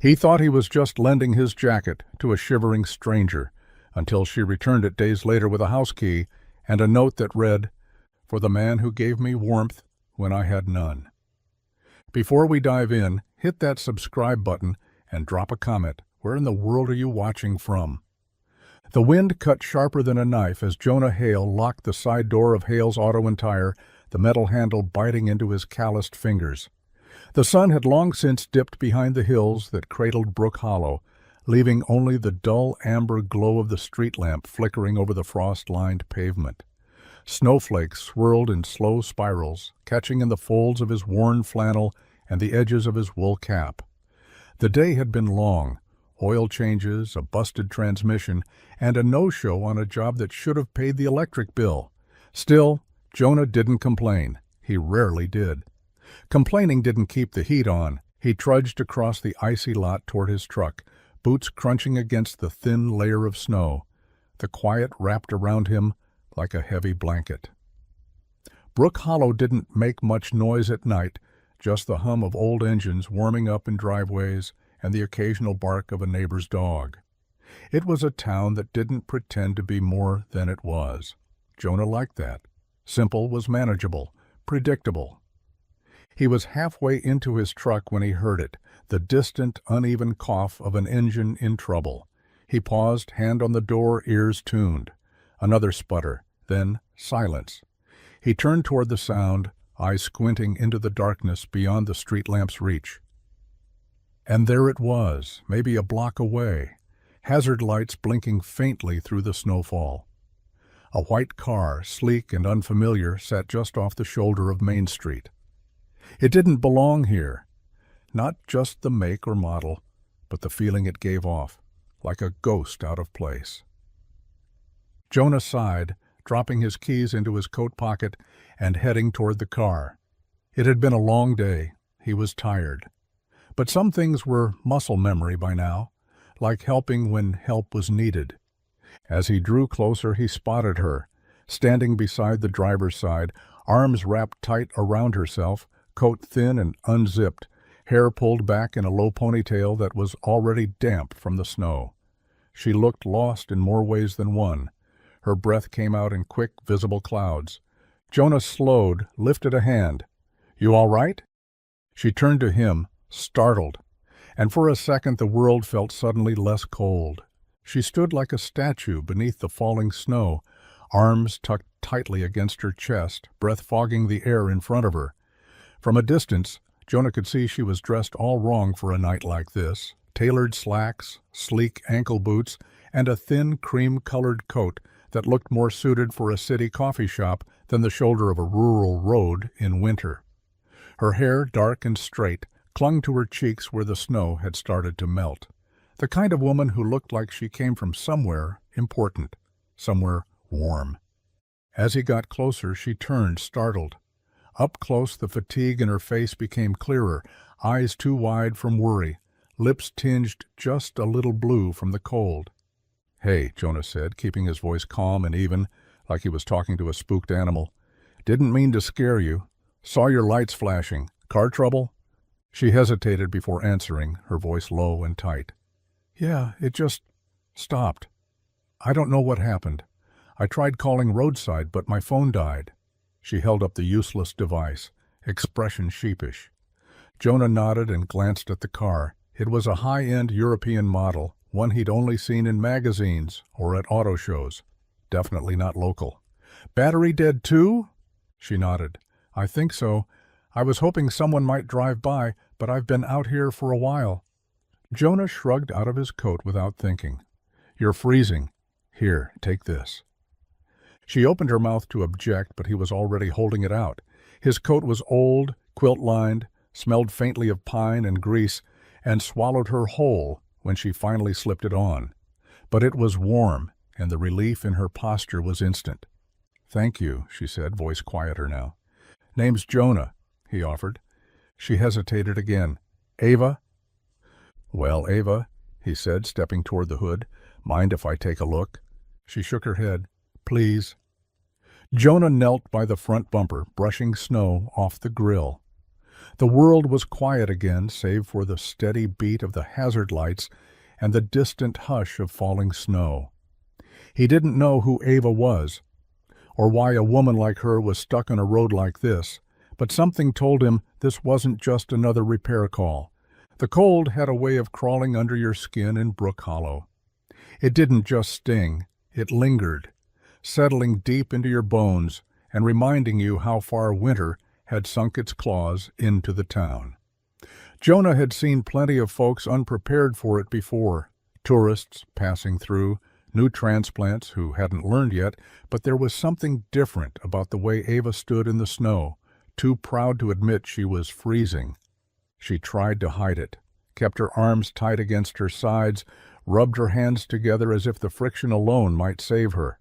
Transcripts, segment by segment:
He thought he was just lending his jacket to a shivering stranger, until she returned it days later with a house key and a note that read, "For the man who gave me warmth when I had none." Before we dive in, hit that subscribe button and drop a comment. Where in the world are you watching from? The wind cut sharper than a knife as Jonah Hale locked the side door of Hale's auto and tire, the metal handle biting into his calloused fingers. The sun had long since dipped behind the hills that cradled Brook Hollow, leaving only the dull amber glow of the street lamp flickering over the frost-lined pavement. Snowflakes swirled in slow spirals, catching in the folds of his worn flannel and the edges of his wool cap. The day had been long. Oil changes, a busted transmission, and a no-show on a job that should have paid the electric bill. Still, Jonah didn't complain. He rarely did. Complaining didn't keep the heat on. He trudged across the icy lot toward his truck, boots crunching against the thin layer of snow. The quiet wrapped around him like a heavy blanket. Brook Hollow didn't make much noise at night, just the hum of old engines warming up in driveways and the occasional bark of a neighbor's dog. It was a town that didn't pretend to be more than it was. Jonah liked that. Simple was manageable, predictable. He was halfway into his truck when he heard it, the distant, uneven cough of an engine in trouble. He paused, hand on the door, ears tuned. Another sputter, then silence. He turned toward the sound, eyes squinting into the darkness beyond the street lamp's reach. And there it was, maybe a block away, hazard lights blinking faintly through the snowfall. A white car, sleek and unfamiliar, sat just off the shoulder of Main Street. It didn't belong here. Not just the make or model, but the feeling it gave off, like a ghost out of place. Jonah sighed, dropping his keys into his coat pocket and heading toward the car. It had been a long day. He was tired. But some things were muscle memory by now, like helping when help was needed. As he drew closer, he spotted her, standing beside the driver's side, arms wrapped tight around herself, coat thin and unzipped, hair pulled back in a low ponytail that was already damp from the snow. She looked lost in more ways than one. Her breath came out in quick, visible clouds. Jonah slowed, lifted a hand. "You all right?" She turned to him, startled, and for a second the world felt suddenly less cold. She stood like a statue beneath the falling snow, arms tucked tightly against her chest, breath fogging the air in front of her. From a distance, Jonah could see she was dressed all wrong for a night like this. Tailored slacks, sleek ankle boots, and a thin cream-colored coat that looked more suited for a city coffee shop than the shoulder of a rural road in winter. Her hair, dark and straight, clung to her cheeks where the snow had started to melt. The kind of woman who looked like she came from somewhere important, somewhere warm. As he got closer, she turned, startled. Up close, the fatigue in her face became clearer, eyes too wide from worry, lips tinged just a little blue from the cold. "Hey," Jonah said, keeping his voice calm and even, like he was talking to a spooked animal. "Didn't mean to scare you. Saw your lights flashing. Car trouble?" She hesitated before answering, her voice low and tight. "Yeah, it just stopped. I don't know what happened. I tried calling roadside, but my phone died." She held up the useless device, expression sheepish. Jonah nodded and glanced at the car. It was a high-end European model, one he'd only seen in magazines or at auto shows. Definitely not local. "Battery dead too?" She nodded. "I think so. I was hoping someone might drive by, but I've been out here for a while." Jonah shrugged out of his coat without thinking. "You're freezing. Here, take this." She opened her mouth to object, but he was already holding it out. His coat was old, quilt-lined, smelled faintly of pine and grease, and swallowed her whole when she finally slipped it on. But it was warm, and the relief in her posture was instant. "Thank you," she said, voice quieter now. "Name's Jonah," he offered. She hesitated again. "Ava?" "Well, Ava," he said, stepping toward the hood. "Mind if I take a look?" She shook her head. "Please." Jonah knelt by the front bumper, brushing snow off the grill. The world was quiet again, save for the steady beat of the hazard lights and the distant hush of falling snow. He didn't know who Ava was, or why a woman like her was stuck on a road like this, but something told him this wasn't just another repair call. The cold had a way of crawling under your skin in Brook Hollow. It didn't just sting, it lingered, settling deep into your bones and reminding you how far winter had sunk its claws into the town. Jonah had seen plenty of folks unprepared for it before, tourists passing through, new transplants who hadn't learned yet, but there was something different about the way Ava stood in the snow, too proud to admit she was freezing. She tried to hide it, kept her arms tight against her sides, rubbed her hands together as if the friction alone might save her.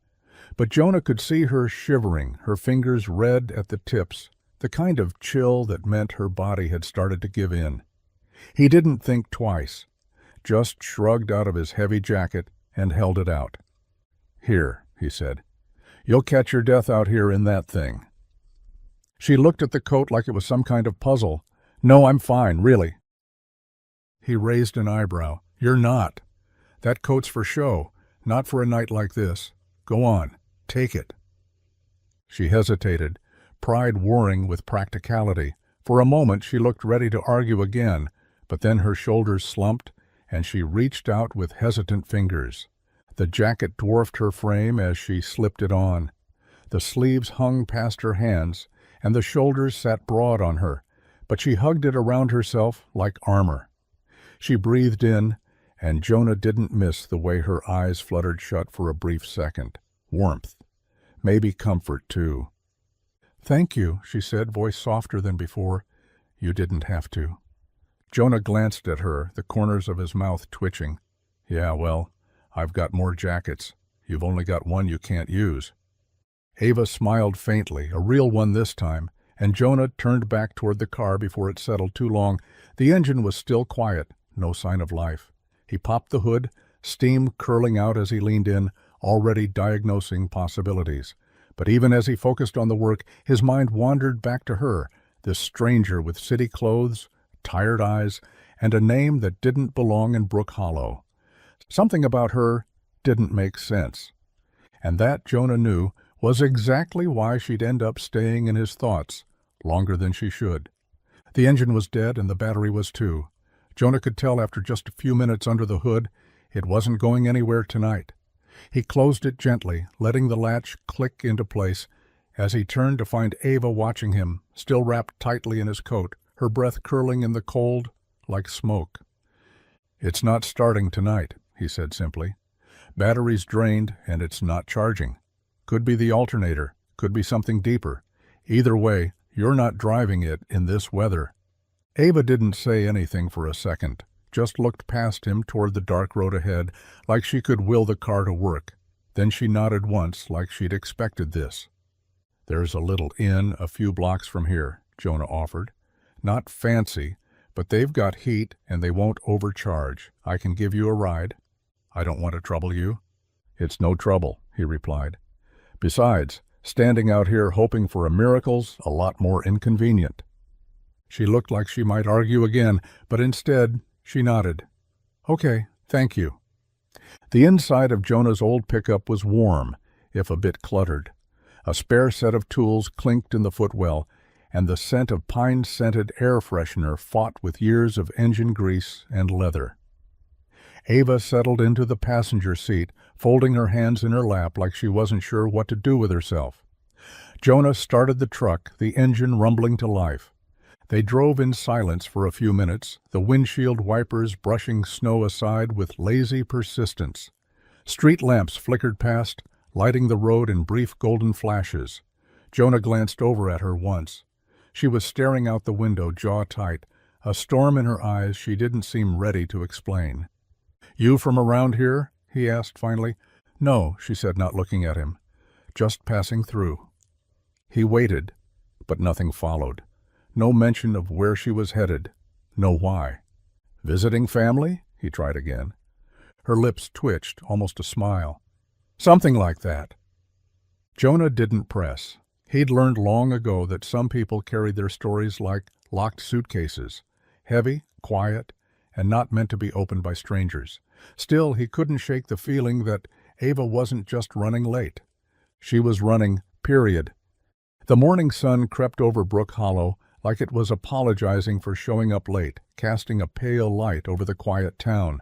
But Jonah could see her shivering, her fingers red at the tips, the kind of chill that meant her body had started to give in. He didn't think twice, just shrugged out of his heavy jacket and held it out. "Here," he said. "You'll catch your death out here in that thing." She looked at the coat like it was some kind of puzzle. "No, I'm fine, really." He raised an eyebrow. "You're not. That coat's for show, not for a night like this. Go on, take it." She hesitated, pride warring with practicality. For a moment she looked ready to argue again, but then her shoulders slumped, and she reached out with hesitant fingers. The jacket dwarfed her frame as she slipped it on. The sleeves hung past her hands, and the shoulders sat broad on her, but she hugged it around herself like armor. She breathed in, and Jonah didn't miss the way her eyes fluttered shut for a brief second. Warmth. Maybe comfort, too. "Thank you," she said, voice softer than before. "You didn't have to." Jonah glanced at her, the corners of his mouth twitching. "Yeah, well, I've got more jackets. You've only got one you can't use." Ava smiled faintly, a real one this time, and Jonah turned back toward the car before it settled too long. The engine was still quiet, no sign of life. He popped the hood, steam curling out as he leaned in, already diagnosing possibilities. But even as he focused on the work, his mind wandered back to her, this stranger with city clothes, tired eyes, and a name that didn't belong in Brook Hollow. Something about her didn't make sense. And that, Jonah knew, was exactly why she'd end up staying in his thoughts longer than she should. The engine was dead and the battery was too. Jonah could tell after just a few minutes under the hood it wasn't going anywhere tonight. He closed it gently, letting the latch click into place as he turned to find Ava watching him, still wrapped tightly in his coat, her breath curling in the cold like smoke. "It's not starting tonight," he said simply. "Battery's drained and it's not charging. Could be the alternator, could be something deeper. Either way, you're not driving it in this weather." Ava didn't say anything for a second, just looked past him toward the dark road ahead, like she could will the car to work. Then she nodded once, like she'd expected this. "There's a little inn a few blocks from here," Jonah offered. "Not fancy, but they've got heat and they won't overcharge. I can give you a ride." "I don't want to trouble you." "It's no trouble," he replied. "Besides, standing out here hoping for a miracle's a lot more inconvenient." She looked like she might argue again, but instead she nodded. "Okay, thank you." The inside of Jonah's old pickup was warm, if a bit cluttered. A spare set of tools clinked in the footwell, and the scent of pine-scented air freshener fought with years of engine grease and leather. Ava settled into the passenger seat, folding her hands in her lap like she wasn't sure what to do with herself. Jonah started the truck, the engine rumbling to life. They drove in silence for a few minutes, the windshield wipers brushing snow aside with lazy persistence. Street lamps flickered past, lighting the road in brief golden flashes. Jonah glanced over at her once. She was staring out the window, jaw tight, a storm in her eyes she didn't seem ready to explain. "You from around here?" he asked finally. "No," she said, not looking at him. "Just passing through." He waited, but nothing followed. No mention of where she was headed, no why. "Visiting family?" he tried again. Her lips twitched, almost a smile. "Something like that." Jonah didn't press. He'd learned long ago that some people carried their stories like locked suitcases, heavy, quiet, and not meant to be opened by strangers. Still, he couldn't shake the feeling that Ava wasn't just running late. She was running, period. The morning sun crept over Brook Hollow like it was apologizing for showing up late, casting a pale light over the quiet town.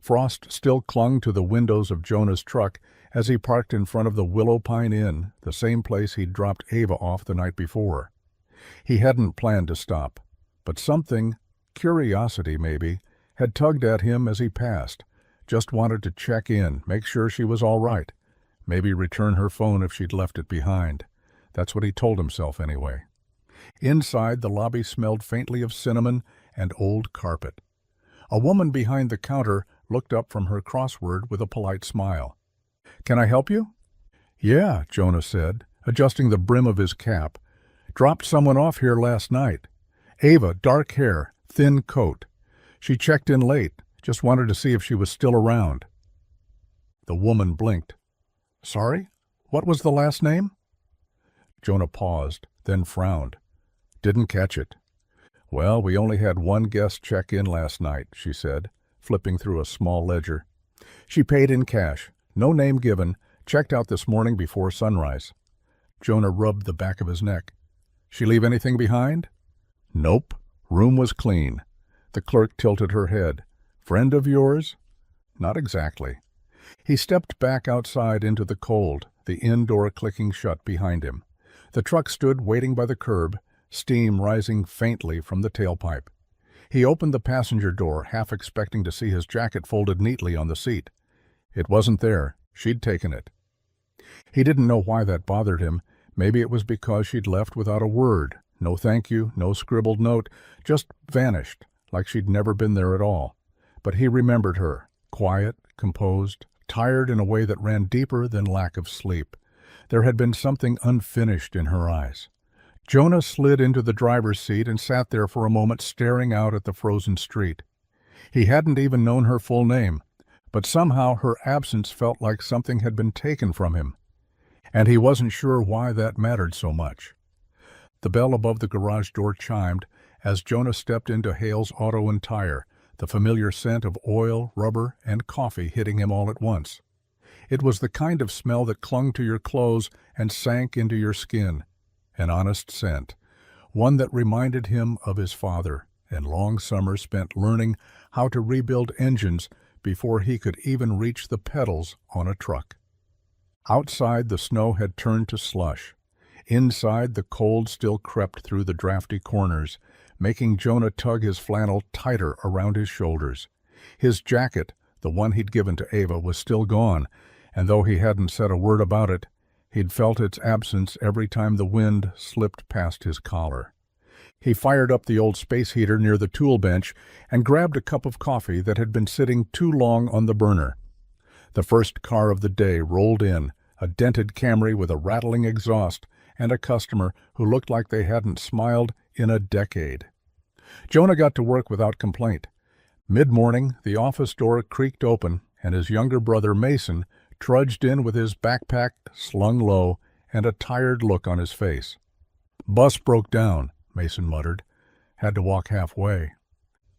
Frost still clung to the windows of Jonah's truck as he parked in front of the Willow Pine Inn, the same place he'd dropped Ava off the night before. He hadn't planned to stop, but something, curiosity maybe, had tugged at him as he passed. Just wanted to check in, make sure she was all right. Maybe return her phone if she'd left it behind. That's what he told himself anyway. Inside, the lobby smelled faintly of cinnamon and old carpet. A woman behind the counter looked up from her crossword with a polite smile. "Can I help you?" "Yeah," Jonah said, adjusting the brim of his cap. "Dropped someone off here last night. Ava, dark hair, thin coat. She checked in late, just wanted to see if she was still around." The woman blinked. "Sorry? What was the last name?" Jonah paused, then frowned. "Didn't catch it." "Well, we only had one guest check in last night," she said, flipping through a small ledger. "She paid in cash, no name given, checked out this morning before sunrise." Jonah rubbed the back of his neck. "She leave anything behind?" "Nope. Room was clean." The clerk tilted her head. "Friend of yours?" "Not exactly." He stepped back outside into the cold, the inn door clicking shut behind him. The truck stood waiting by the curb, steam rising faintly from the tailpipe. He opened the passenger door, half expecting to see his jacket folded neatly on the seat. It wasn't there. She'd taken it. He didn't know why that bothered him. Maybe it was because she'd left without a word. No thank you, no scribbled note, just vanished, like she'd never been there at all. But he remembered her, quiet, composed, tired in a way that ran deeper than lack of sleep. There had been something unfinished in her eyes. Jonah slid into the driver's seat and sat there for a moment staring out at the frozen street. He hadn't even known her full name, but somehow her absence felt like something had been taken from him. And he wasn't sure why that mattered so much. The bell above the garage door chimed as Jonah stepped into Hale's Auto and Tire, the familiar scent of oil, rubber, and coffee hitting him all at once. It was the kind of smell that clung to your clothes and sank into your skin. An honest scent, one that reminded him of his father and long summers spent learning how to rebuild engines before he could even reach the pedals on a truck. Outside, the snow had turned to slush. Inside, the cold still crept through the drafty corners, making Jonah tug his flannel tighter around his shoulders. His jacket, the one he'd given to Ava, was still gone, and though he hadn't said a word about it, he'd felt its absence every time the wind slipped past his collar. He fired up the old space heater near the tool bench and grabbed a cup of coffee that had been sitting too long on the burner. The first car of the day rolled in, a dented Camry with a rattling exhaust, and a customer who looked like they hadn't smiled in a decade. Jonah got to work without complaint. Mid-morning, the office door creaked open, and his younger brother Mason trudged in with his backpack slung low and a tired look on his face. "Bus broke down," Mason muttered. "Had to walk halfway."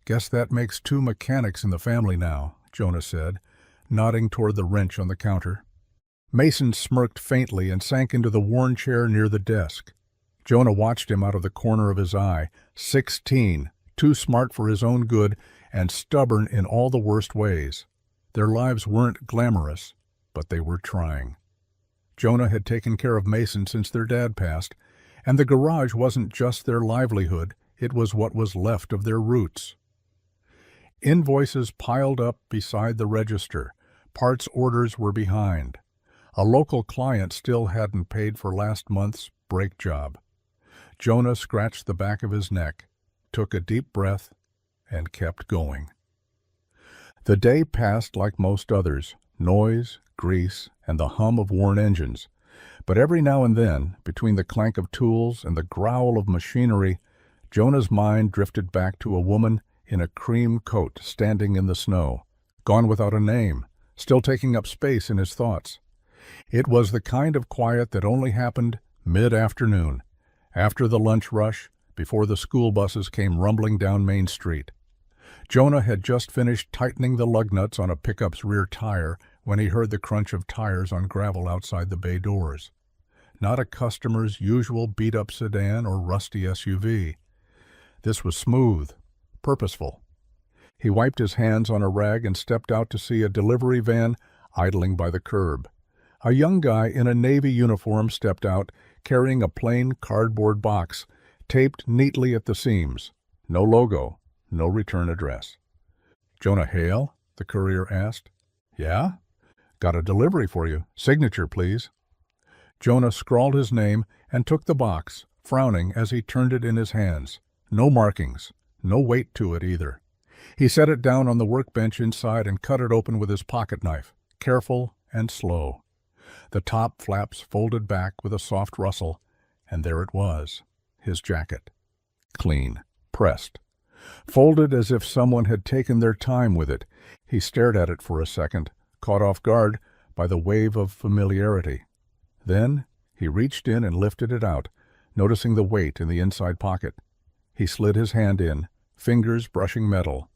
"Guess that makes 2 mechanics in the family now," Jonah said, nodding toward the wrench on the counter. Mason smirked faintly and sank into the worn chair near the desk. Jonah watched him out of the corner of his eye. 16, too smart for his own good and stubborn in all the worst ways. Their lives weren't glamorous, but they were trying. Jonah had taken care of Mason since their dad passed, and the garage wasn't just their livelihood, it was what was left of their roots. Invoices piled up beside the register. Parts orders were behind. A local client still hadn't paid for last month's brake job. Jonah scratched the back of his neck, took a deep breath, and kept going. The day passed like most others, noise, grease, and the hum of worn engines. But every now and then, between the clank of tools and the growl of machinery, Jonah's mind drifted back to a woman in a cream coat standing in the snow, gone without a name, still taking up space in his thoughts. It was the kind of quiet that only happened mid-afternoon, after the lunch rush, before the school buses came rumbling down Main Street. Jonah had just finished tightening the lug nuts on a pickup's rear tire when he heard the crunch of tires on gravel outside the bay doors. Not a customer's usual beat-up sedan or rusty SUV. This was smooth, purposeful. He wiped his hands on a rag and stepped out to see a delivery van idling by the curb. A young guy in a Navy uniform stepped out, carrying a plain cardboard box, taped neatly at the seams. No logo, no return address. "Jonah Hale?" the courier asked. "Yeah? Got a delivery for you. Signature, please." Jonah scrawled his name and took the box, frowning as he turned it in his hands. No markings, no weight to it either. He set it down on the workbench inside and cut it open with his pocket knife, careful and slow. The top flaps folded back with a soft rustle, and there it was, his jacket. Clean, pressed, folded as if someone had taken their time with it. He stared at it for a second, caught off guard by the wave of familiarity. Then he reached in and lifted it out, noticing the weight in the inside pocket. He slid his hand in, fingers brushing metal.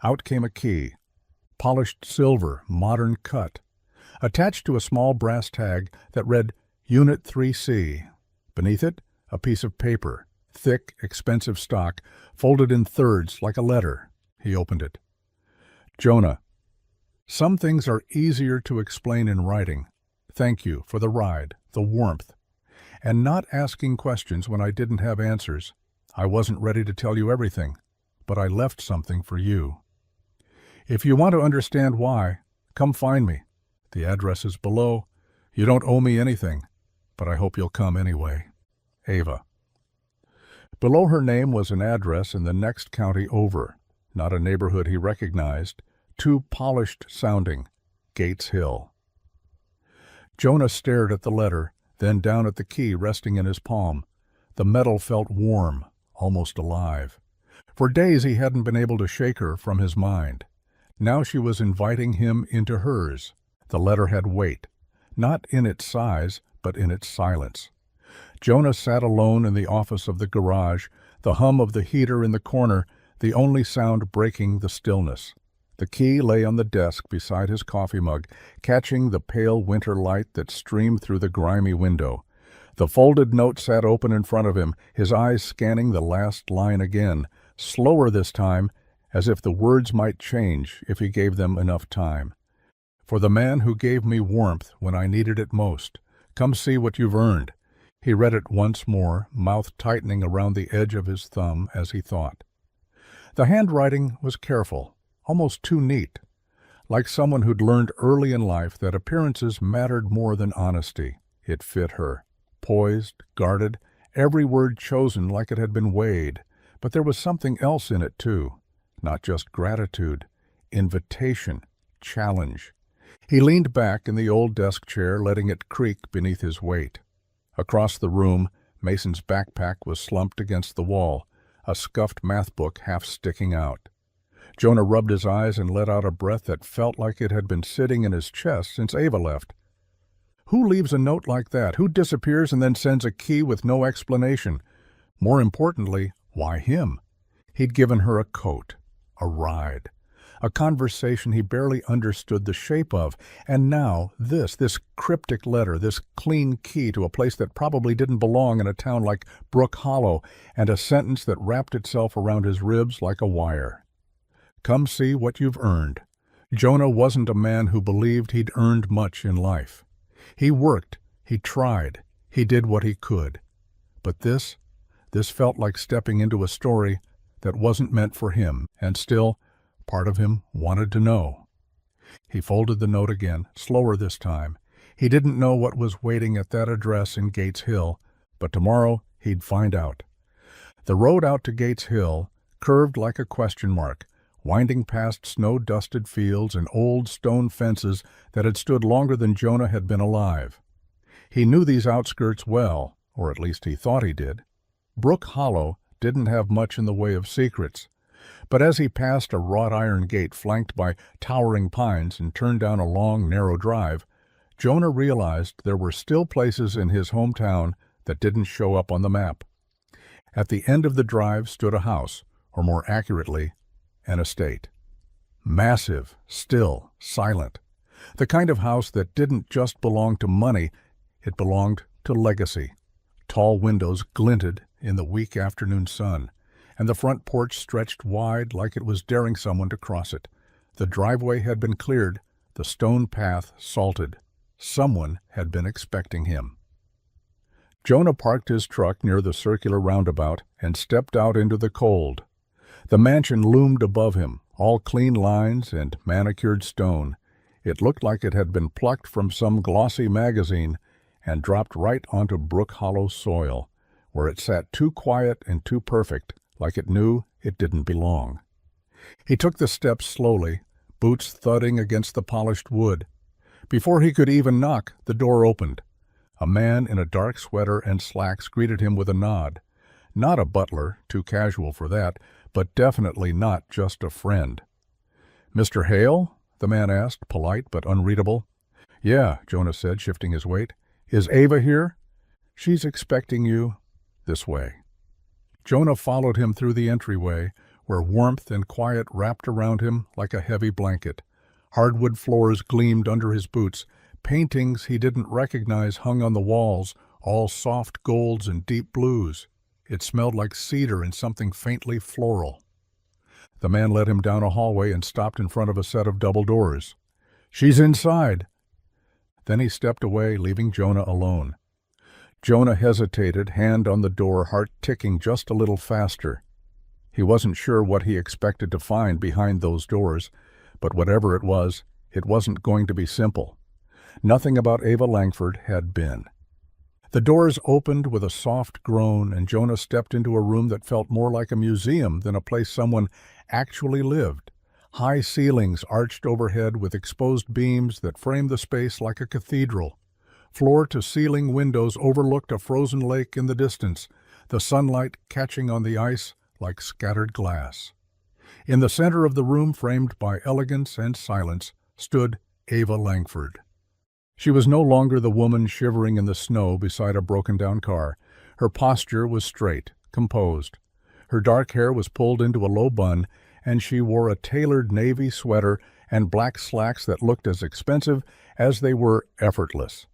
Out came a key, polished silver, modern cut, attached to a small brass tag that read Unit 3C. Beneath it, a piece of paper, thick, expensive stock, folded in thirds like a letter. He opened it. "Jonah, some things are easier to explain in writing. Thank you for the ride, the warmth, and not asking questions when I didn't have answers. I wasn't ready to tell you everything, but I left something for you. If you want to understand why, come find me. The address is below. You don't owe me anything, but I hope you'll come anyway. Ava." Below her name was an address in the next county over, not a neighborhood he recognized, too polished sounding, Gates Hill. Jonah stared at the letter, then down at the key resting in his palm. The metal felt warm, almost alive. For days he hadn't been able to shake her from his mind. Now she was inviting him into hers. The letter had weight, not in its size, but in its silence. Jonah sat alone in the office of the garage, the hum of the heater in the corner, the only sound breaking the stillness. The key lay on the desk beside his coffee mug, catching the pale winter light that streamed through the grimy window. The folded note sat open in front of him, his eyes scanning the last line again, slower this time, as if the words might change if he gave them enough time. "For the man who gave me warmth when I needed it most. Come see what you've earned." He read it once more, mouth tightening around the edge of his thumb as he thought. The handwriting was careful, almost too neat, like someone who'd learned early in life that appearances mattered more than honesty. It fit her. Poised, guarded, every word chosen like it had been weighed. But there was something else in it, too. Not just gratitude, invitation, challenge. He leaned back in the old desk chair, letting it creak beneath his weight. Across the room, Mason's backpack was slumped against the wall, a scuffed math book half sticking out. Jonah rubbed his eyes and let out a breath that felt like it had been sitting in his chest since Ava left. Who leaves a note like that? Who disappears and then sends a key with no explanation? More importantly, why him? He'd given her a coat, a ride, a conversation he barely understood the shape of, and now this cryptic letter, this clean key to a place that probably didn't belong in a town like Brook Hollow, and a sentence that wrapped itself around his ribs like a wire. Come see what you've earned. Jonah wasn't a man who believed he'd earned much in life. He worked, he tried, he did what he could. But this felt like stepping into a story that wasn't meant for him, and still, part of him wanted to know. He folded the note again, slower this time. He didn't know what was waiting at that address in Gates Hill, but tomorrow he'd find out. The road out to Gates Hill curved like a question mark, winding past snow-dusted fields and old stone fences that had stood longer than Jonah had been alive. He knew these outskirts well, or at least he thought he did. Brook Hollow didn't have much in the way of secrets, but as he passed a wrought-iron gate flanked by towering pines and turned down a long, narrow drive, Jonah realized there were still places in his hometown that didn't show up on the map. At the end of the drive stood a house, or more accurately, an estate. Massive, still, silent. The kind of house that didn't just belong to money, it belonged to legacy. Tall windows glinted in the weak afternoon sun, and the front porch stretched wide like it was daring someone to cross it. The driveway had been cleared, the stone path salted. Someone had been expecting him. Jonah parked his truck near the circular roundabout and stepped out into the cold. The mansion loomed above him, all clean lines and manicured stone. It looked like it had been plucked from some glossy magazine and dropped right onto Brook Hollow soil, where it sat too quiet and too perfect, like it knew it didn't belong. He took the steps slowly, boots thudding against the polished wood. Before he could even knock, the door opened. A man in a dark sweater and slacks greeted him with a nod. Not a butler, too casual for that, but definitely not just a friend. "Mr. Hale?" the man asked, polite but unreadable. "Yeah," Jonah said, shifting his weight. "Is Ava here?" "She's expecting you this way." Jonah followed him through the entryway, where warmth and quiet wrapped around him like a heavy blanket. Hardwood floors gleamed under his boots. Paintings he didn't recognize hung on the walls, all soft golds and deep blues. It smelled like cedar and something faintly floral. The man led him down a hallway and stopped in front of a set of double doors. "She's inside." Then he stepped away, leaving Jonah alone. Jonah hesitated, hand on the door, heart ticking just a little faster. He wasn't sure what he expected to find behind those doors, but whatever it wasn't going to be simple. Nothing about Ava Langford had been. The doors opened with a soft groan, and Jonah stepped into a room that felt more like a museum than a place someone actually lived. High ceilings arched overhead with exposed beams that framed the space like a cathedral. Floor-to-ceiling windows overlooked a frozen lake in the distance, the sunlight catching on the ice like scattered glass. In the center of the room, framed by elegance and silence, stood Ava Langford. She was no longer the woman shivering in the snow beside a broken-down car. Her posture was straight, composed. Her dark hair was pulled into a low bun, and she wore a tailored navy sweater and black slacks that looked as expensive as they were effortless.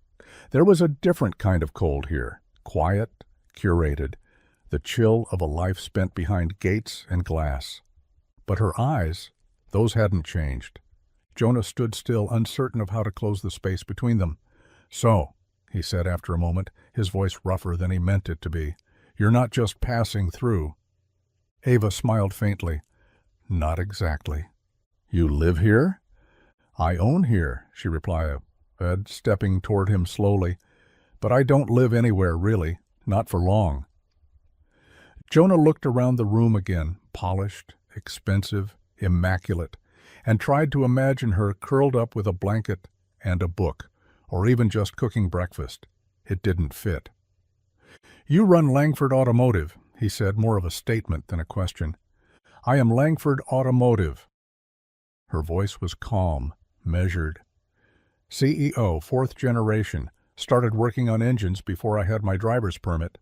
There was a different kind of cold here, quiet, curated, the chill of a life spent behind gates and glass. But her eyes, those hadn't changed. Jonah stood still, uncertain of how to close the space between them. "So," he said after a moment, his voice rougher than he meant it to be, "you're not just passing through." Ava smiled faintly. "Not exactly." "You live here?" "I own here," she replied, stepping toward him slowly. "But I don't live anywhere, really, not for long." Jonah looked around the room again, polished, expensive, immaculate, and tried to imagine her curled up with a blanket and a book, or even just cooking breakfast. It didn't fit. "You run Langford Automotive," he said, more of a statement than a question. "I am Langford Automotive." Her voice was calm, measured. "CEO, 4th generation. Started working on engines before I had my driver's permit."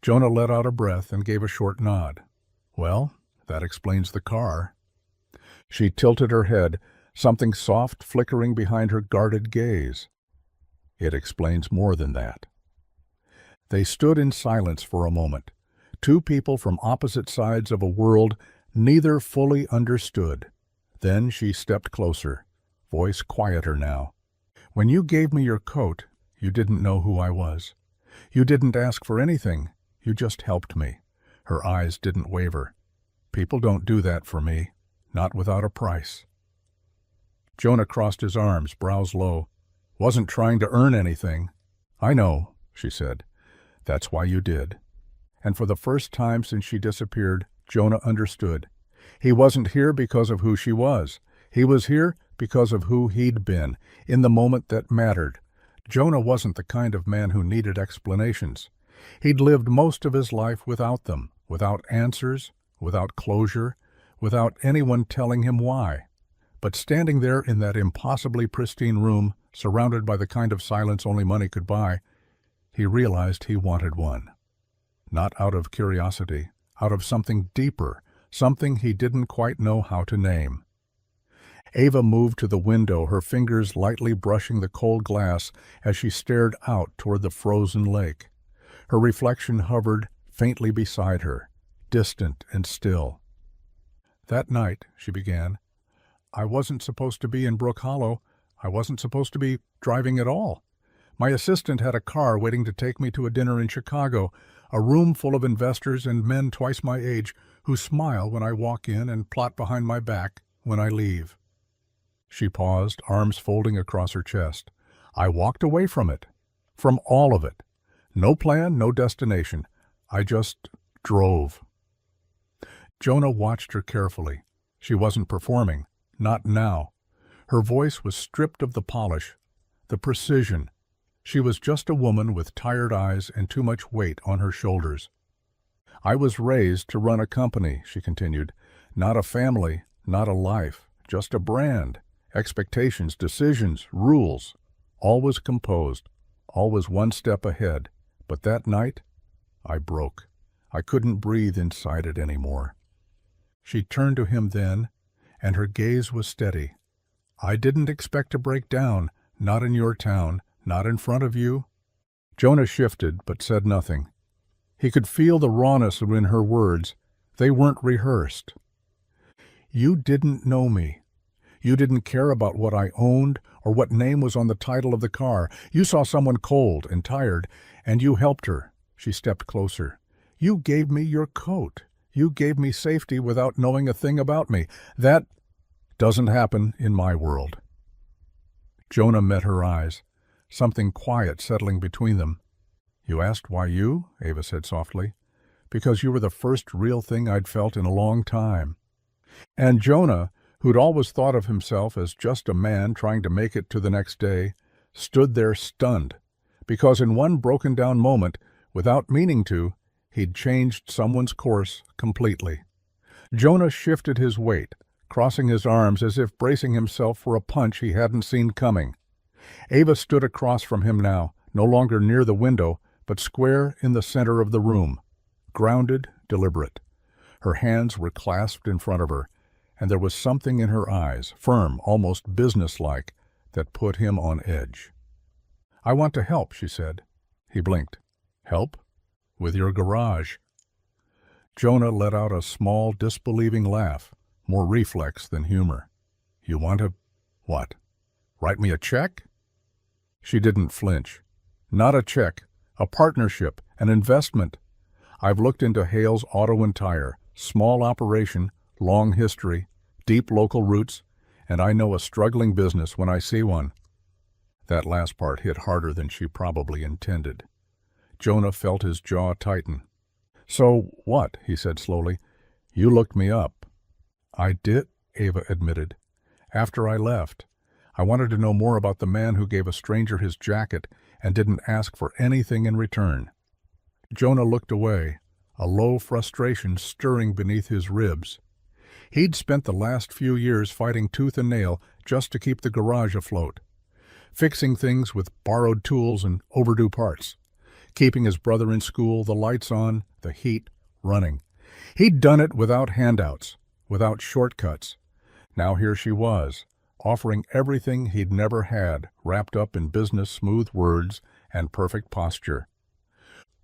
Jonah let out a breath and gave a short nod. "Well, that explains the car." She tilted her head, something soft flickering behind her guarded gaze. "It explains more than that." They stood in silence for a moment, two people from opposite sides of a world neither fully understood. Then she stepped closer, voice quieter now. "When you gave me your coat, you didn't know who I was. You didn't ask for anything, you just helped me." Her eyes didn't waver. "People don't do that for me. Not without a price." Jonah crossed his arms, brows low. "Wasn't trying to earn anything." "I know," she said. "That's why you did." And for the first time since she disappeared, Jonah understood. He wasn't here because of who she was. He was here because of who he'd been, in the moment that mattered. Jonah wasn't the kind of man who needed explanations. He'd lived most of his life without them, without answers, without closure, without anyone telling him why. But standing there in that impossibly pristine room, surrounded by the kind of silence only money could buy, he realized he wanted one. not out of curiosity, out of something deeper, something he didn't quite know how to name. Ava moved to the window, her fingers lightly brushing the cold glass as she stared out toward the frozen lake. Her reflection hovered faintly beside her, distant and still. "That night," she began, "I wasn't supposed to be in Brook Hollow. I wasn't supposed to be driving at all. My assistant had a car waiting to take me to a dinner in Chicago, a room full of investors and men twice my age who smile when I walk in and plot behind my back when I leave." She paused, arms folding across her chest. "I walked away from it, from all of it. No plan, no destination. I just drove." Jonah watched her carefully. She wasn't performing, not now. Her voice was stripped of the polish, the precision. She was just a woman with tired eyes and too much weight on her shoulders. "I was raised to run a company," she continued. "Not a family, not a life, just a brand. Expectations, decisions, rules. Always composed, always one step ahead. But that night, I broke. I couldn't breathe inside it anymore." She turned to him then, and her gaze was steady. "I didn't expect to break down, not in your town, not in front of you." Jonah shifted, but said nothing. He could feel the rawness in her words. They weren't rehearsed. "You didn't know me. You didn't care about what I owned or what name was on the title of the car. You saw someone cold and tired, and you helped her." She stepped closer. "You gave me your coat. You gave me safety without knowing a thing about me. That doesn't happen in my world." Jonah met her eyes, something quiet settling between them. "You asked why you?" Ava said softly. "Because you were the first real thing I'd felt in a long time." And Jonah, who'd always thought of himself as just a man trying to make it to the next day, stood there stunned, because in one broken-down moment, without meaning to, he'd changed someone's course completely. Jonah shifted his weight, crossing his arms as if bracing himself for a punch he hadn't seen coming. Ava stood across from him now, no longer near the window, but square in the center of the room, grounded, deliberate. Her hands were clasped in front of her, and there was something in her eyes, firm, almost businesslike, that put him on edge. "I want to help," she said. He blinked. "Help? With your garage." Jonah let out a small, disbelieving laugh, more reflex than humor. "You want to, what, write me a check?" She didn't flinch. "Not a check, a partnership, an investment. I've looked into Hale's Auto and Tire, small operation, long history, deep local roots, and I know a struggling business when I see one." That last part hit harder than she probably intended. Jonah felt his jaw tighten. "So what?" he said slowly. "You looked me up." "I did," Ava admitted. "After I left. I wanted to know more about the man who gave a stranger his jacket and didn't ask for anything in return." Jonah looked away, a low frustration stirring beneath his ribs. He'd spent the last few years fighting tooth and nail just to keep the garage afloat, fixing things with borrowed tools and overdue parts, keeping his brother in school, the lights on, the heat running. He'd done it without handouts, without shortcuts. Now here she was, offering everything he'd never had, wrapped up in business smooth words and perfect posture.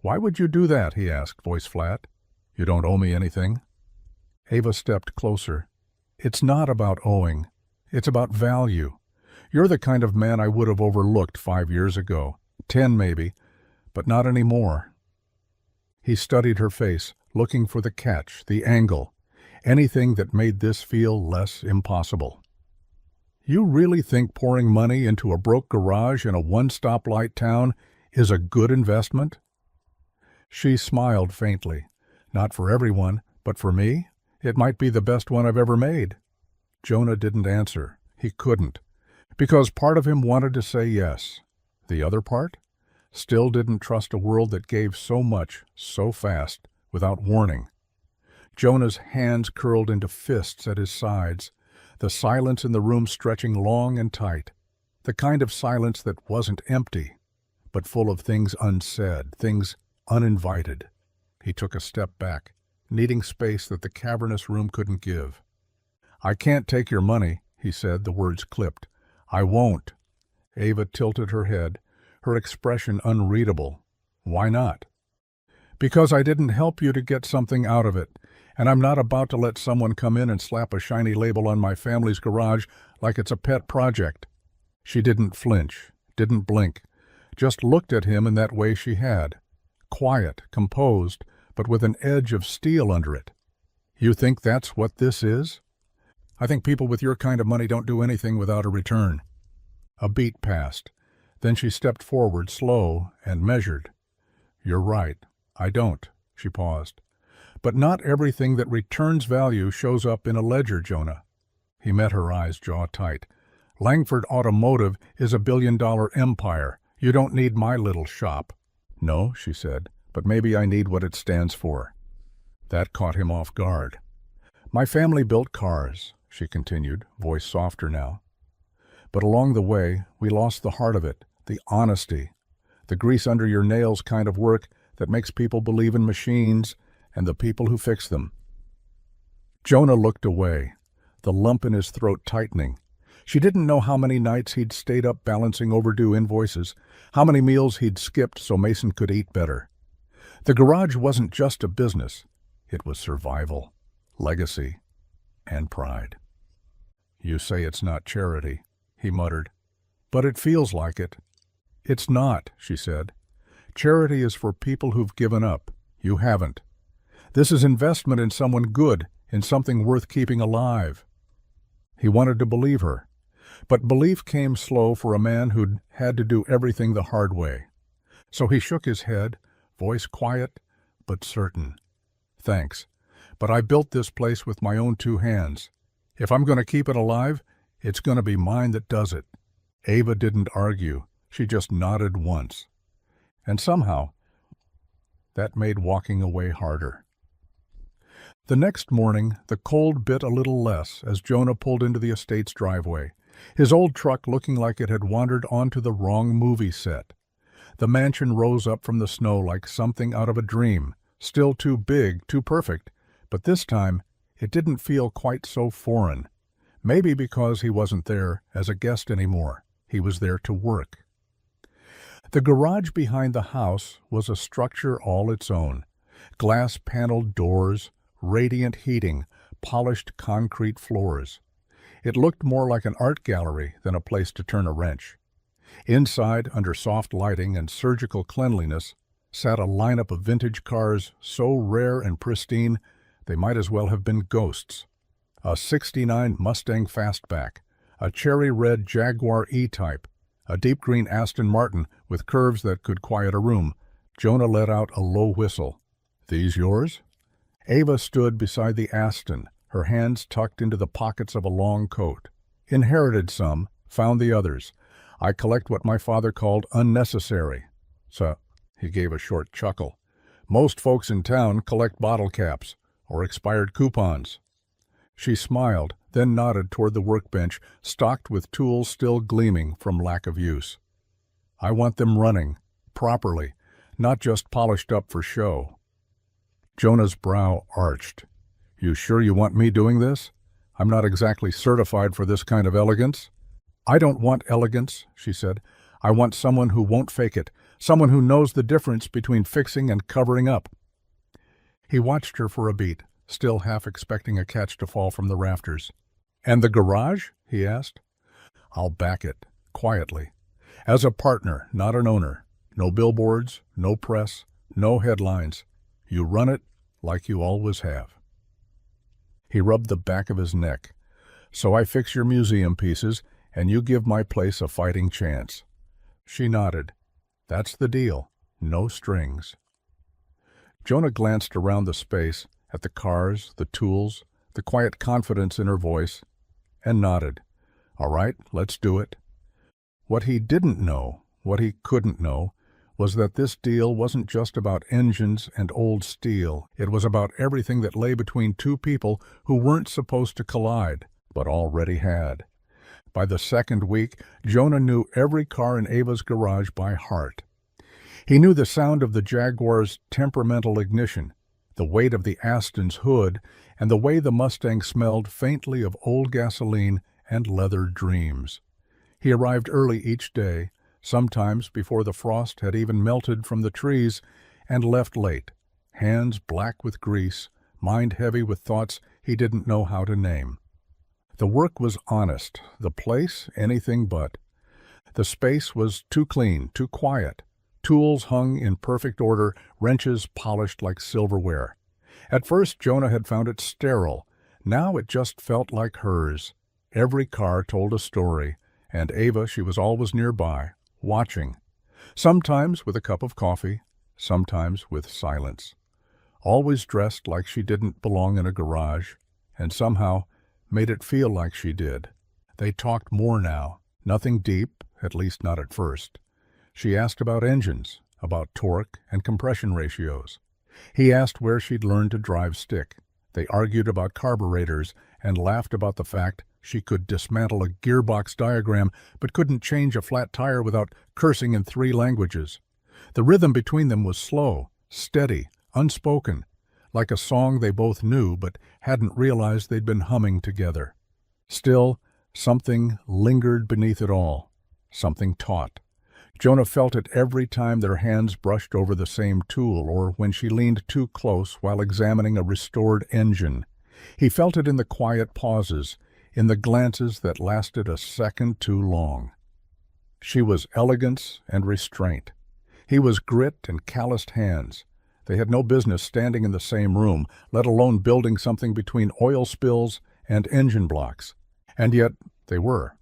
"Why would you do that?" he asked, voice flat. "You don't owe me anything." Ava stepped closer. "It's not about owing. It's about value. You're the kind of man I would have overlooked 5 years ago, 10 maybe, but not anymore." He studied her face, looking for the catch, the angle, anything that made this feel less impossible. "You really think pouring money into a broke garage in a one-stoplight town is a good investment?" She smiled faintly. "Not for everyone, but for me, it might be the best one I've ever made." Jonah didn't answer. He couldn't, because part of him wanted to say yes. The other part still didn't trust a world that gave so much, so fast, without warning. Jonah's hands curled into fists at his sides, the silence in the room stretching long and tight, the kind of silence that wasn't empty, but full of things unsaid, things uninvited. He took a step back, needing space that the cavernous room couldn't give. "I can't take your money," he said, the words clipped. "I won't." Ava tilted her head, her expression unreadable. "Why not?" "Because I didn't help you to get something out of it, and I'm not about to let someone come in and slap a shiny label on my family's garage like it's a pet project." She didn't flinch, didn't blink, just looked at him in that way she had. Quiet, composed, but with an edge of steel under it. "You think that's what this is?" "I think people with your kind of money don't do anything without a return." A beat passed. Then she stepped forward, slow and measured. "You're right. I don't." She paused. "But not everything that returns value shows up in a ledger, Jonah." He met her eyes, jaw tight. "Langford Automotive is a billion-dollar empire. You don't need my little shop." "No," she said, "but maybe I need what it stands for." That caught him off guard. "My family built cars," she continued, voice softer now. "But along the way, we lost the heart of it, the honesty, the grease-under-your-nails kind of work that makes people believe in machines and the people who fix them." Jonah looked away, the lump in his throat tightening. She didn't know how many nights he'd stayed up balancing overdue invoices, how many meals he'd skipped so Mason could eat better. The garage wasn't just a business. It was survival, legacy, and pride. "You say it's not charity," he muttered. "But it feels like it." "It's not," she said. "Charity is for people who've given up. You haven't. This is investment in someone good, in something worth keeping alive." He wanted to believe her, but belief came slow for a man who'd had to do everything the hard way. So he shook his head, voice quiet but certain. "Thanks, but I built this place with my own two hands. If I'm going to keep it alive, it's going to be mine that does it." Ava didn't argue. She just nodded once. And somehow, that made walking away harder. The next morning, the cold bit a little less as Jonah pulled into the estate's driveway, his old truck looking like it had wandered onto the wrong movie set. The mansion rose up from the snow like something out of a dream, still too big, too perfect, but this time it didn't feel quite so foreign. Maybe because he wasn't there as a guest anymore. He was there to work. The garage behind the house was a structure all its own. Glass-paneled doors, radiant heating, polished concrete floors. It looked more like an art gallery than a place to turn a wrench. Inside, under soft lighting and surgical cleanliness, sat a lineup of vintage cars so rare and pristine they might as well have been ghosts. A '69 Mustang Fastback, a cherry-red Jaguar E-Type, a deep green Aston Martin with curves that could quiet a room. Jonah let out a low whistle. "These yours?" Ava stood beside the Aston, her hands tucked into the pockets of a long coat. "Inherited some, found the others. I collect what my father called unnecessary." So, he gave a short chuckle. "Most folks in town collect bottle caps or expired coupons." She smiled, then nodded toward the workbench, stocked with tools still gleaming from lack of use. "I want them running, properly, not just polished up for show." Jonah's brow arched. "You sure you want me doing this? I'm not exactly certified for this kind of elegance." "I don't want elegance," she said. "I want someone who won't fake it, someone who knows the difference between fixing and covering up." He watched her for a beat, still half expecting a catch to fall from the rafters. "And the garage?" he asked. "I'll back it, quietly. As a partner, not an owner. No billboards, no press, no headlines. You run it like you always have." He rubbed the back of his neck. "So I fix your museum pieces, and you give my place a fighting chance." She nodded. "That's the deal. No strings." Jonah glanced around the space, at the cars, the tools, the quiet confidence in her voice, and nodded. "All right, let's do it." What he didn't know, what he couldn't know, was that this deal wasn't just about engines and old steel. It was about everything that lay between two people who weren't supposed to collide, but already had. By the second week, Jonah knew every car in Ava's garage by heart. He knew the sound of the Jaguar's temperamental ignition, the weight of the Aston's hood, and the way the Mustang smelled faintly of old gasoline and leather dreams. He arrived early each day, sometimes before the frost had even melted from the trees, and left late, hands black with grease, mind heavy with thoughts he didn't know how to name. The work was honest, the place anything but. The space was too clean, too quiet. Tools hung in perfect order, wrenches polished like silverware. At first Jonah had found it sterile. Now it just felt like hers. Every car told a story, and Ava, she was always nearby, watching. Sometimes with a cup of coffee, sometimes with silence. Always dressed like she didn't belong in a garage, and somehow made it feel like she did. They talked more now, nothing deep, at least not at first. She asked about engines, about torque and compression ratios. He asked where she'd learned to drive stick. They argued about carburetors and laughed about the fact she could dismantle a gearbox diagram but couldn't change a flat tire without cursing in 3 languages. The rhythm between them was slow, steady, unspoken, like a song they both knew but hadn't realized they'd been humming together. Still, something lingered beneath it all, something taut. Jonah felt it every time their hands brushed over the same tool or when she leaned too close while examining a restored engine. He felt it in the quiet pauses, in the glances that lasted a second too long. She was elegance and restraint. He was grit and calloused hands. They had no business standing in the same room, let alone building something between oil spills and engine blocks. And yet they were.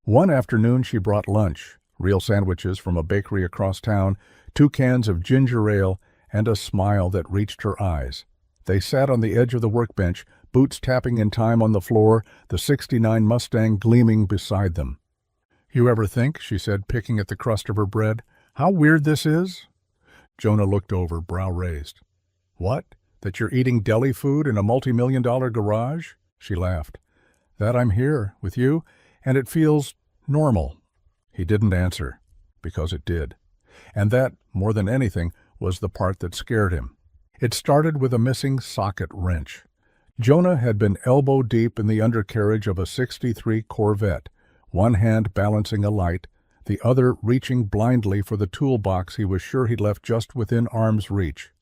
One afternoon she brought lunch, real sandwiches from a bakery across town, 2 cans of ginger ale, and a smile that reached her eyes. They sat on the edge of the workbench, boots tapping in time on the floor, the '69 Mustang gleaming beside them. "You ever think," she said, picking at the crust of her bread, "how weird this is?" Jonah looked over, brow raised. "What? That you're eating deli food in a multi-million-dollar garage?" She laughed. "That I'm here, with you, and it feels normal." He didn't answer, because it did. And that, more than anything, was the part that scared him. It started with a missing socket wrench. Jonah had been elbow-deep in the undercarriage of a '63 Corvette, one hand balancing a light, the other reaching blindly for the toolbox he was sure he'd left just within arm's reach.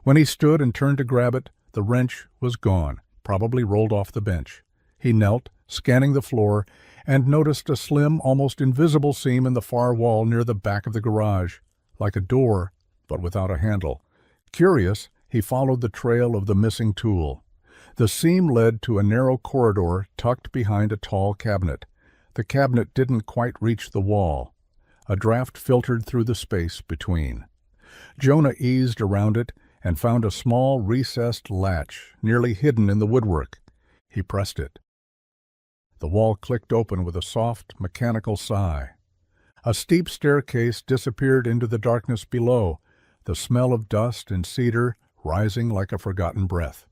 When he stood and turned to grab it, the wrench was gone, probably rolled off the bench. He knelt, scanning the floor, and noticed a slim, almost invisible seam in the far wall near the back of the garage, like a door, but without a handle. Curious, he followed the trail of the missing tool. The seam led to a narrow corridor tucked behind a tall cabinet. The cabinet didn't quite reach the wall. A draft filtered through the space between. Jonah eased around it and found a small recessed latch, nearly hidden in the woodwork. He pressed it. The wall clicked open with a soft, mechanical sigh. A steep staircase disappeared into the darkness below, the smell of dust and cedar rising like a forgotten breath.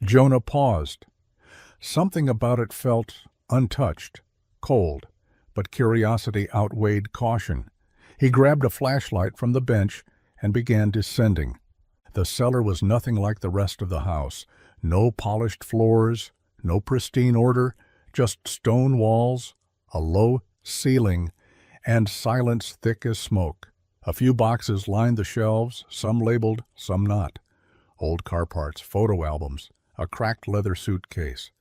Jonah paused. Something about it felt untouched, cold, but curiosity outweighed caution. He grabbed a flashlight from the bench and began descending. The cellar was nothing like the rest of the house. No polished floors, no pristine order, just stone walls, a low ceiling, and silence thick as smoke. A few boxes lined the shelves, some labeled, some not. Old car parts, photo albums, a cracked leather suitcase.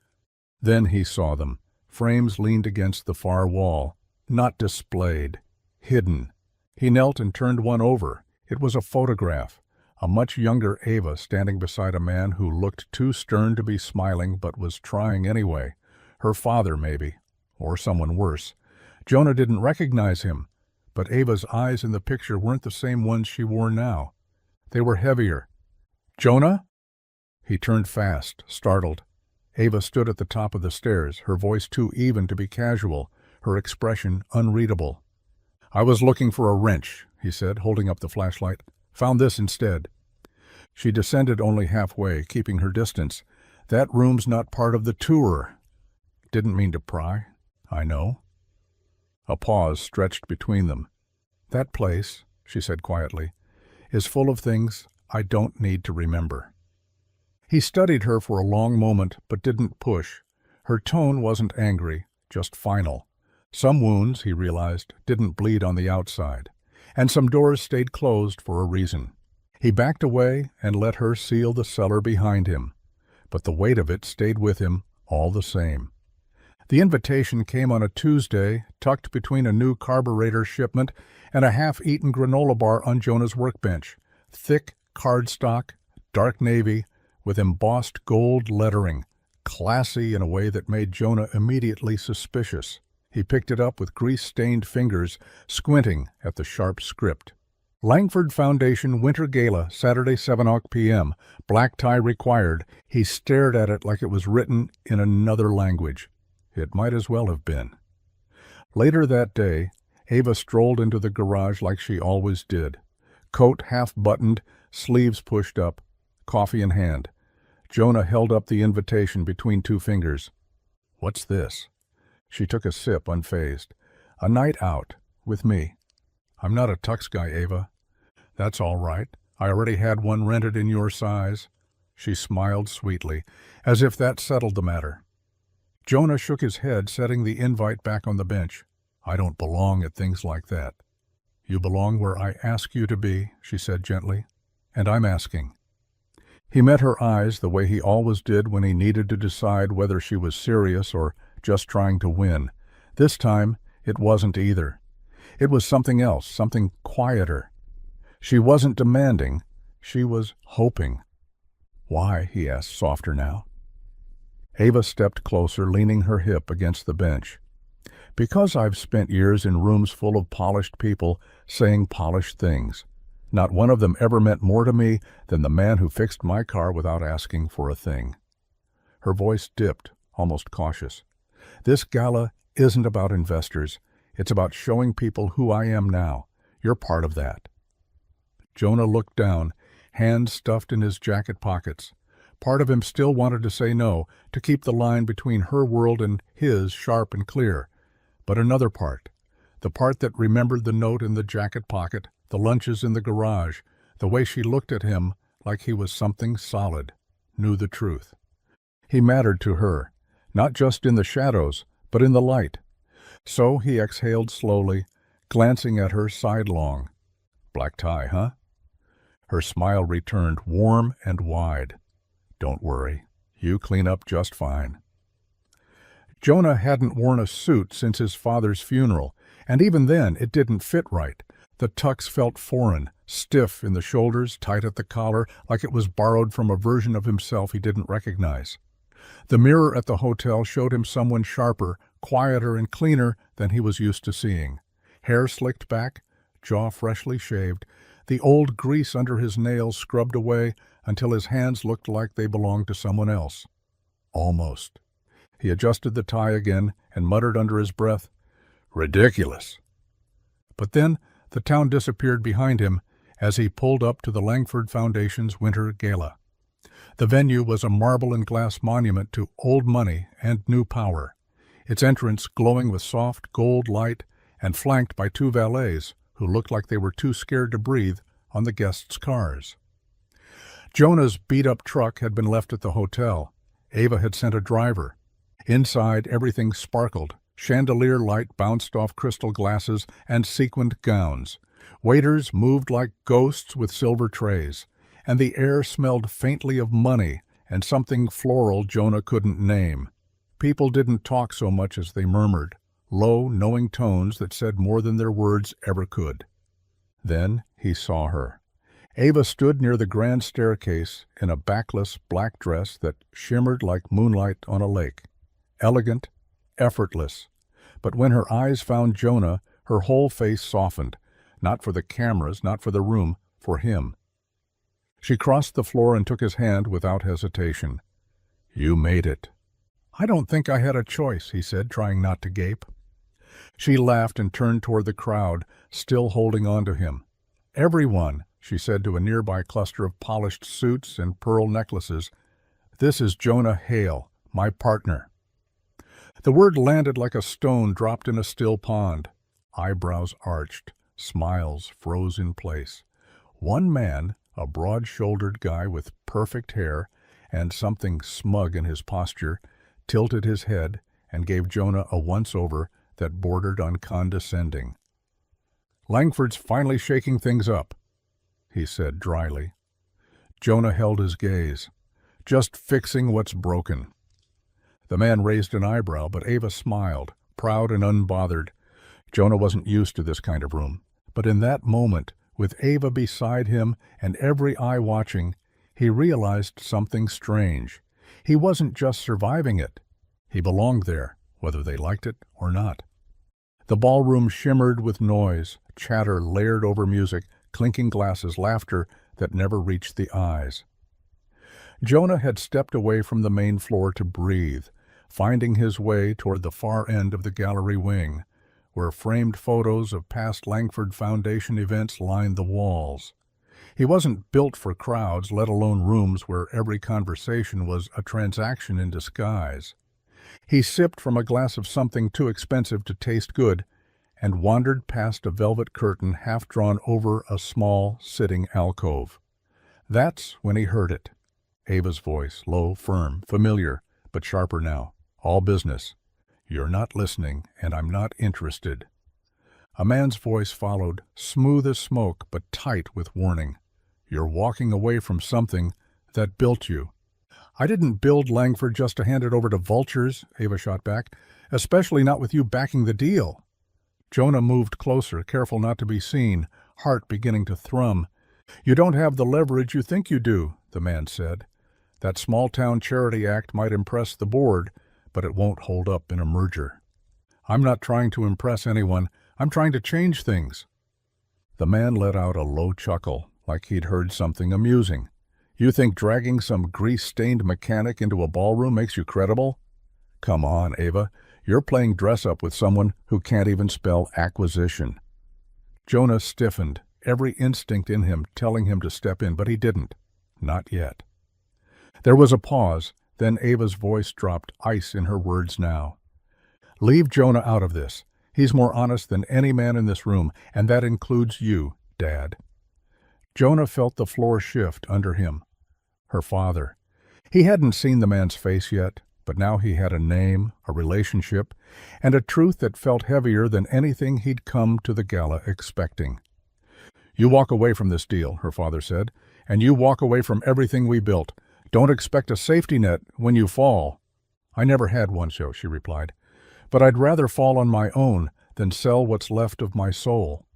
Then he saw them. Frames leaned against the far wall, not displayed, hidden. He knelt and turned one over. It was a photograph. A much younger Ava standing beside a man who looked too stern to be smiling but was trying anyway. Her father, maybe, or someone worse. Jonah didn't recognize him, but Ava's eyes in the picture weren't the same ones she wore now. They were heavier. "Jonah?" He turned fast, startled. Ava stood at the top of the stairs, her voice too even to be casual, her expression unreadable. "I was looking for a wrench," he said, holding up the flashlight. "Found this instead." She descended only halfway, keeping her distance. "That room's not part of the tour." "Didn't mean to pry. I know." A pause stretched between them. "That place," she said quietly, is full of things I don't need to remember. He studied her for a long moment, but didn't push. Her tone wasn't angry, just final. Some wounds, he realized, didn't bleed on the outside, and some doors stayed closed for a reason. He backed away and let her seal the cellar behind him, but the weight of it stayed with him all the same. The invitation came on a Tuesday, tucked between a new carburetor shipment and a half-eaten granola bar on Jonah's workbench. Thick cardstock, dark navy, with embossed gold lettering, classy in a way that made Jonah immediately suspicious. He picked it up with grease-stained fingers, squinting at the sharp script. Langford Foundation Winter Gala, Saturday 7 p.m. Black tie required. He stared at it like it was written in another language. It might as well have been. Later that day, Ava strolled into the garage like she always did. Coat half-buttoned, sleeves pushed up, coffee in hand. Jonah held up the invitation between two fingers. "What's this?" She took a sip, unfazed. "A night out, with me." "I'm not a tux guy, Ava." "That's all right. I already had one rented in your size." She smiled sweetly, as if that settled the matter. Jonah shook his head, setting the invite back on the bench. "I don't belong at things like that." "You belong where I ask you to be," she said gently, "and I'm asking." He met her eyes the way he always did when he needed to decide whether she was serious or just trying to win. This time, it wasn't either. It was something else, something quieter. She wasn't demanding, she was hoping. "Why?" he asked, softer now. Ava stepped closer, leaning her hip against the bench. "Because I've spent years in rooms full of polished people saying polished things. Not one of them ever meant more to me than the man who fixed my car without asking for a thing." Her voice dipped, almost cautious. "This gala isn't about investors. It's about showing people who I am now. You're part of that." Jonah looked down, hands stuffed in his jacket pockets. Part of him still wanted to say no, to keep the line between her world and his sharp and clear. But another part, the part that remembered the note in the jacket pocket, the lunches in the garage, the way she looked at him like he was something solid, knew the truth. He mattered to her, not just in the shadows, but in the light. So he exhaled slowly, glancing at her sidelong. "Black tie, huh?" Her smile returned, warm and wide. "Don't worry, you clean up just fine." Jonah hadn't worn a suit since his father's funeral, and even then it didn't fit right. The tux felt foreign, stiff in the shoulders, tight at the collar, like it was borrowed from a version of himself he didn't recognize. The mirror at the hotel showed him someone sharper, quieter and cleaner than he was used to seeing. Hair slicked back, jaw freshly shaved, the old grease under his nails scrubbed away until his hands looked like they belonged to someone else. Almost. He adjusted the tie again and muttered under his breath, "Ridiculous." But then the town disappeared behind him as he pulled up to the Langford Foundation's Winter Gala. The venue was a marble and glass monument to old money and new power, its entrance glowing with soft gold light and flanked by two valets who looked like they were too scared to breathe on the guests' cars. Jonah's beat-up truck had been left at the hotel. Ava had sent a driver. Inside, everything sparkled. Chandelier light bounced off crystal glasses and sequined gowns. Waiters moved like ghosts with silver trays, and the air smelled faintly of money and something floral Jonah couldn't name. People didn't talk so much as they murmured, low, knowing tones that said more than their words ever could. Then he saw her. Ava stood near the grand staircase in a backless black dress that shimmered like moonlight on a lake. Elegant, effortless. But when her eyes found Jonah, her whole face softened, not for the cameras, not for the room, for him. She crossed the floor and took his hand without hesitation. "You made it." "I don't think I had a choice," he said, trying not to gape. She laughed and turned toward the crowd, still holding on to him. "Everyone," she said to a nearby cluster of polished suits and pearl necklaces, "this is Jonah Hale, my partner." The word landed like a stone dropped in a still pond. Eyebrows arched, Smiles froze in place. One man, a broad-shouldered guy with perfect hair and something smug in his posture, tilted his head and gave Jonah a once-over that bordered on condescending. "Langford's finally shaking things up," he said dryly. Jonah held his gaze. "Just fixing what's broken." The man raised an eyebrow, but Ava smiled, proud and unbothered. Jonah wasn't used to this kind of room, but in that moment, with Ava beside him and every eye watching, he realized something strange. He wasn't just surviving it. He belonged there, whether they liked it or not. The ballroom shimmered with noise, chatter layered over music, clinking glasses, laughter that never reached the eyes. Jonah had stepped away from the main floor to breathe, finding his way toward the far end of the gallery wing, where framed photos of past Langford Foundation events lined the walls. He wasn't built for crowds, let alone rooms where every conversation was a transaction in disguise. He sipped from a glass of something too expensive to taste good and wandered past a velvet curtain half drawn over a small, sitting alcove. That's when he heard it. Ava's voice, low, firm, familiar, but sharper now. "All business. You're not listening, and I'm not interested." A man's voice followed, smooth as smoke, but tight with warning. "You're walking away from something that built you." "I didn't build Langford just to hand it over to vultures," Ava shot back, "especially not with you backing the deal." Jonah moved closer, careful not to be seen, heart beginning to thrum. "You don't have the leverage you think you do," the man said. "That small-town charity act might impress the board, but it won't hold up in a merger. I'm not trying to impress anyone. I'm trying to change things." The man let out a low chuckle, like he'd heard something amusing. "You think dragging some grease-stained mechanic into a ballroom makes you credible? Come on, Ava. You're playing dress-up with someone who can't even spell acquisition." Jonah stiffened, every instinct in him telling him to step in, but he didn't. Not yet. There was a pause, then Ava's voice dropped, ice in her words now. "Leave Jonah out of this. He's more honest than any man in this room, and that includes you, Dad." Jonah felt the floor shift under him. Her father. He hadn't seen the man's face yet, but now he had a name, a relationship, and a truth that felt heavier than anything he'd come to the gala expecting. "You walk away from this deal," her father said, "and you walk away from everything we built. Don't expect a safety net when you fall." "I never had one, Joe," she replied, "but I'd rather fall on my own than sell what's left of my soul."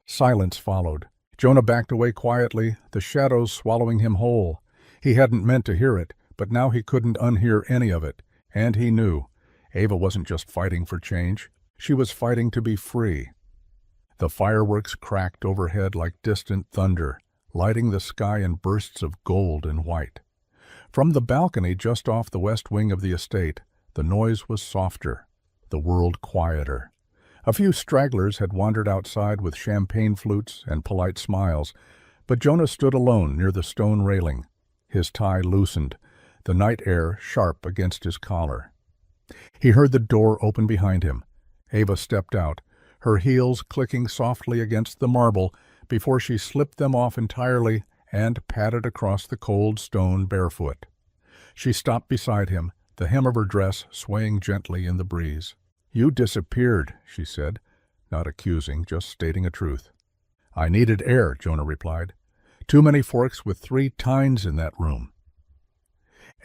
Silence followed. Jonah backed away quietly, the shadows swallowing him whole. He hadn't meant to hear it, but now he couldn't unhear any of it, and he knew. Ava wasn't just fighting for change. She was fighting to be free. The fireworks cracked overhead like distant thunder, lighting the sky in bursts of gold and white. From the balcony just off the west wing of the estate, the noise was softer, the world quieter. A few stragglers had wandered outside with champagne flutes and polite smiles, but Jonah stood alone near the stone railing, his tie loosened, the night air sharp against his collar. He heard the door open behind him. Ava stepped out, her heels clicking softly against the marble before she slipped them off entirely and padded across the cold stone barefoot. She stopped beside him, the hem of her dress swaying gently in the breeze. "You disappeared," she said, not accusing, just stating a truth. "I needed air," Jonah replied. "Too many forks with 3 tines in that room."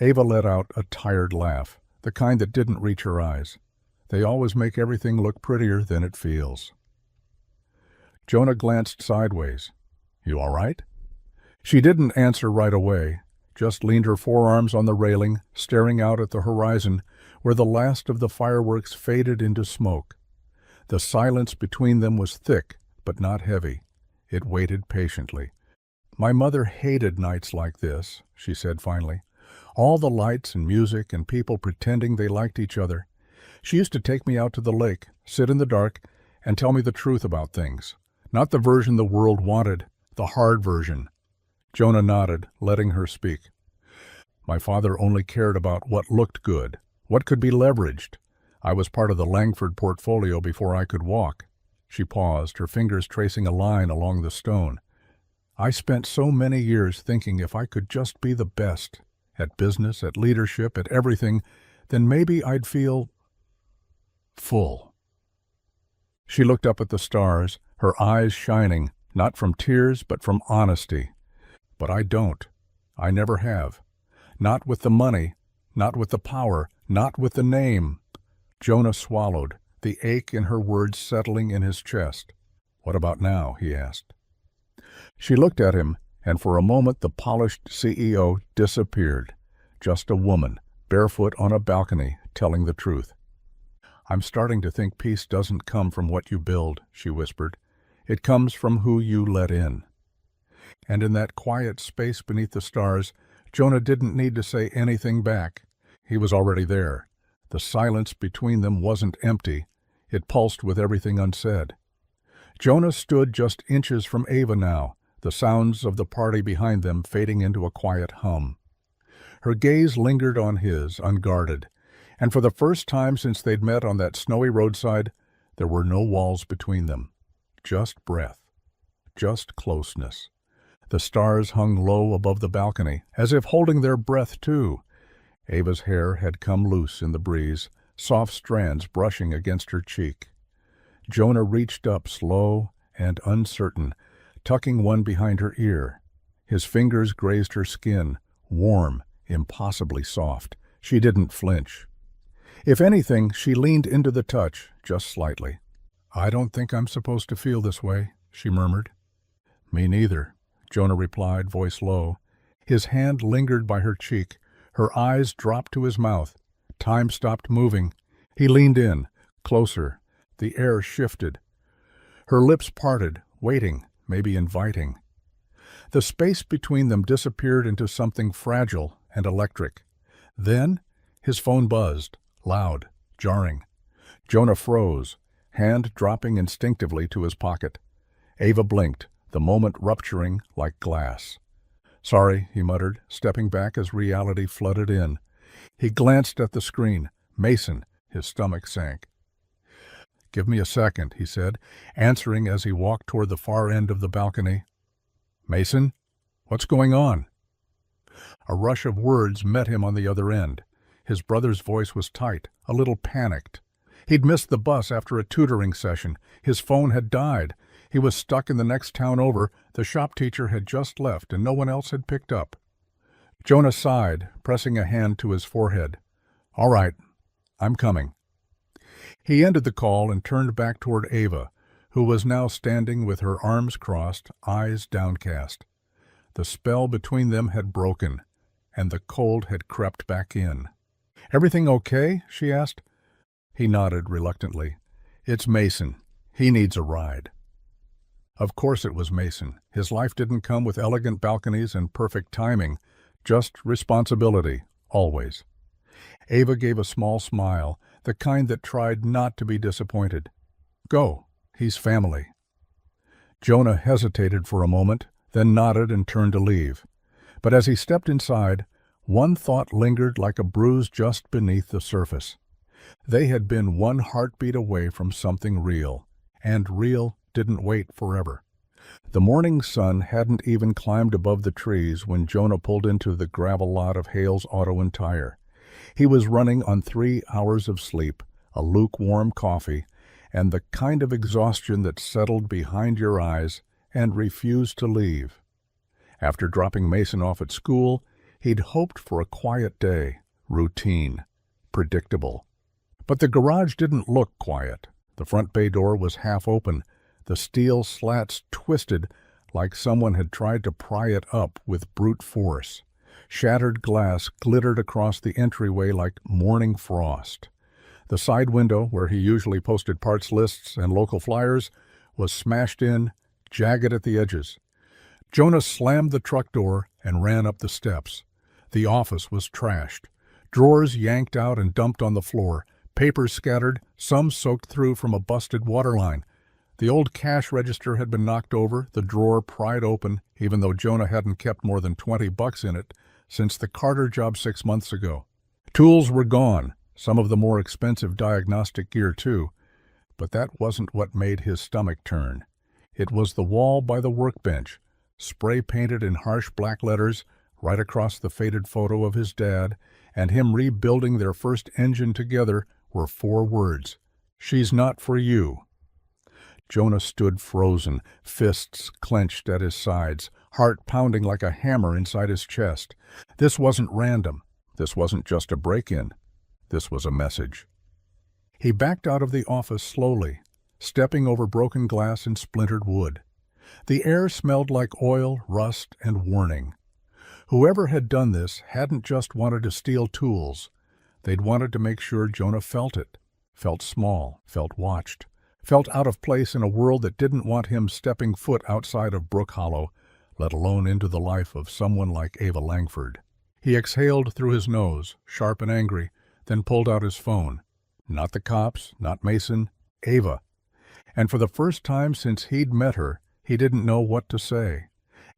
Ava let out a tired laugh, the kind that didn't reach her eyes. They always make everything look prettier than it feels. Jonah glanced sideways. "You all right?" She didn't answer right away, just leaned her forearms on the railing, staring out at the horizon, where the last of the fireworks faded into smoke. The silence between them was thick, but not heavy. It waited patiently. "My mother hated nights like this," she said finally. "All the lights and music and people pretending they liked each other. She used to take me out to the lake, sit in the dark, and tell me the truth about things. Not the version the world wanted, the hard version." Jonah nodded, letting her speak. "My father only cared about what looked good, what could be leveraged. I was part of the Langford portfolio before I could walk." She paused, her fingers tracing a line along the stone. "I spent so many years thinking if I could just be the best, at business, at leadership, at everything, then maybe I'd feel full." She looked up at the stars, her eyes shining, not from tears but from honesty. "But I don't. I never have. Not with the money, not with the power, not with the name." Jonah swallowed, the ache in her words settling in his chest. "What about now?" he asked. She looked at him, and for a moment the polished CEO disappeared. Just a woman, barefoot on a balcony, telling the truth. "I'm starting to think peace doesn't come from what you build," she whispered. "It comes from who you let in." And in that quiet space beneath the stars, Jonah didn't need to say anything back. He was already there. The silence between them wasn't empty. It pulsed with everything unsaid. Jonah stood just inches from Ava now, the sounds of the party behind them fading into a quiet hum. Her gaze lingered on his, unguarded, and for the first time since they'd met on that snowy roadside, there were no walls between them. Just breath. Just closeness. The stars hung low above the balcony, as if holding their breath too. Ava's hair had come loose in the breeze, soft strands brushing against her cheek. Jonah reached up slow and uncertain, tucking one behind her ear. His fingers grazed her skin, warm, impossibly soft. She didn't flinch. If anything, she leaned into the touch, just slightly. "I don't think I'm supposed to feel this way," she murmured. "Me neither," Jonah replied, voice low. His hand lingered by her cheek. Her eyes dropped to his mouth. Time stopped moving. He leaned in, closer. The air shifted. Her lips parted, waiting, maybe inviting. The space between them disappeared into something fragile and electric. Then his phone buzzed, loud, jarring. Jonah froze, hand dropping instinctively to his pocket. Ava blinked, the moment rupturing like glass. "Sorry," he muttered, stepping back as reality flooded in. He glanced at the screen. Mason. His stomach sank. "Give me a second," he said, answering as he walked toward the far end of the balcony. "Mason? What's going on?" A rush of words met him on the other end. His brother's voice was tight, a little panicked. He'd missed the bus after a tutoring session. His phone had died. He was stuck in the next town over. The shop teacher had just left, and no one else had picked up. Jonah sighed, pressing a hand to his forehead. "All right, I'm coming." He ended the call and turned back toward Ava, who was now standing with her arms crossed, eyes downcast. The spell between them had broken, and the cold had crept back in. "Everything okay?" she asked. He nodded reluctantly. "It's Mason. He needs a ride." Of course it was Mason. His life didn't come with elegant balconies and perfect timing, just responsibility, always. Ava gave a small smile, the kind that tried not to be disappointed. "Go. He's family." Jonah hesitated for a moment, then nodded and turned to leave. But as he stepped inside, one thought lingered like a bruise just beneath the surface. They had been one heartbeat away from something real, and real didn't wait forever. The morning sun hadn't even climbed above the trees when Jonah pulled into the gravel lot of Hale's Auto and Tire. He was running on 3 hours of sleep, a lukewarm coffee, and the kind of exhaustion that settled behind your eyes and refused to leave. After dropping Mason off at school, he'd hoped for a quiet day, routine, predictable. But the garage didn't look quiet. The front bay door was half open, the steel slats twisted like someone had tried to pry it up with brute force. Shattered glass glittered across the entryway like morning frost. The side window, where he usually posted parts lists and local flyers, was smashed in, jagged at the edges. Jonah slammed the truck door and ran up the steps. The office was trashed. Drawers yanked out and dumped on the floor, papers scattered, some soaked through from a busted water line. The old cash register had been knocked over, the drawer pried open, even though Jonah hadn't kept more than $20 in it since the Carter job 6 months ago. Tools were gone, some of the more expensive diagnostic gear too. But that wasn't what made his stomach turn. It was the wall by the workbench, spray-painted in harsh black letters, right across the faded photo of his dad, and him rebuilding their first engine together were 4 words: "She's not for you." Jonah stood frozen, fists clenched at his sides, heart pounding like a hammer inside his chest. This wasn't random. This wasn't just a break-in. This was a message. He backed out of the office slowly, stepping over broken glass and splintered wood. The air smelled like oil, rust, and warning. Whoever had done this hadn't just wanted to steal tools. They'd wanted to make sure Jonah felt it, felt small, felt watched, felt out of place in a world that didn't want him stepping foot outside of Brook Hollow, let alone into the life of someone like Ava Langford. He exhaled through his nose, sharp and angry, then pulled out his phone. Not the cops, not Mason, Ava. And for the first time since he'd met her, he didn't know what to say.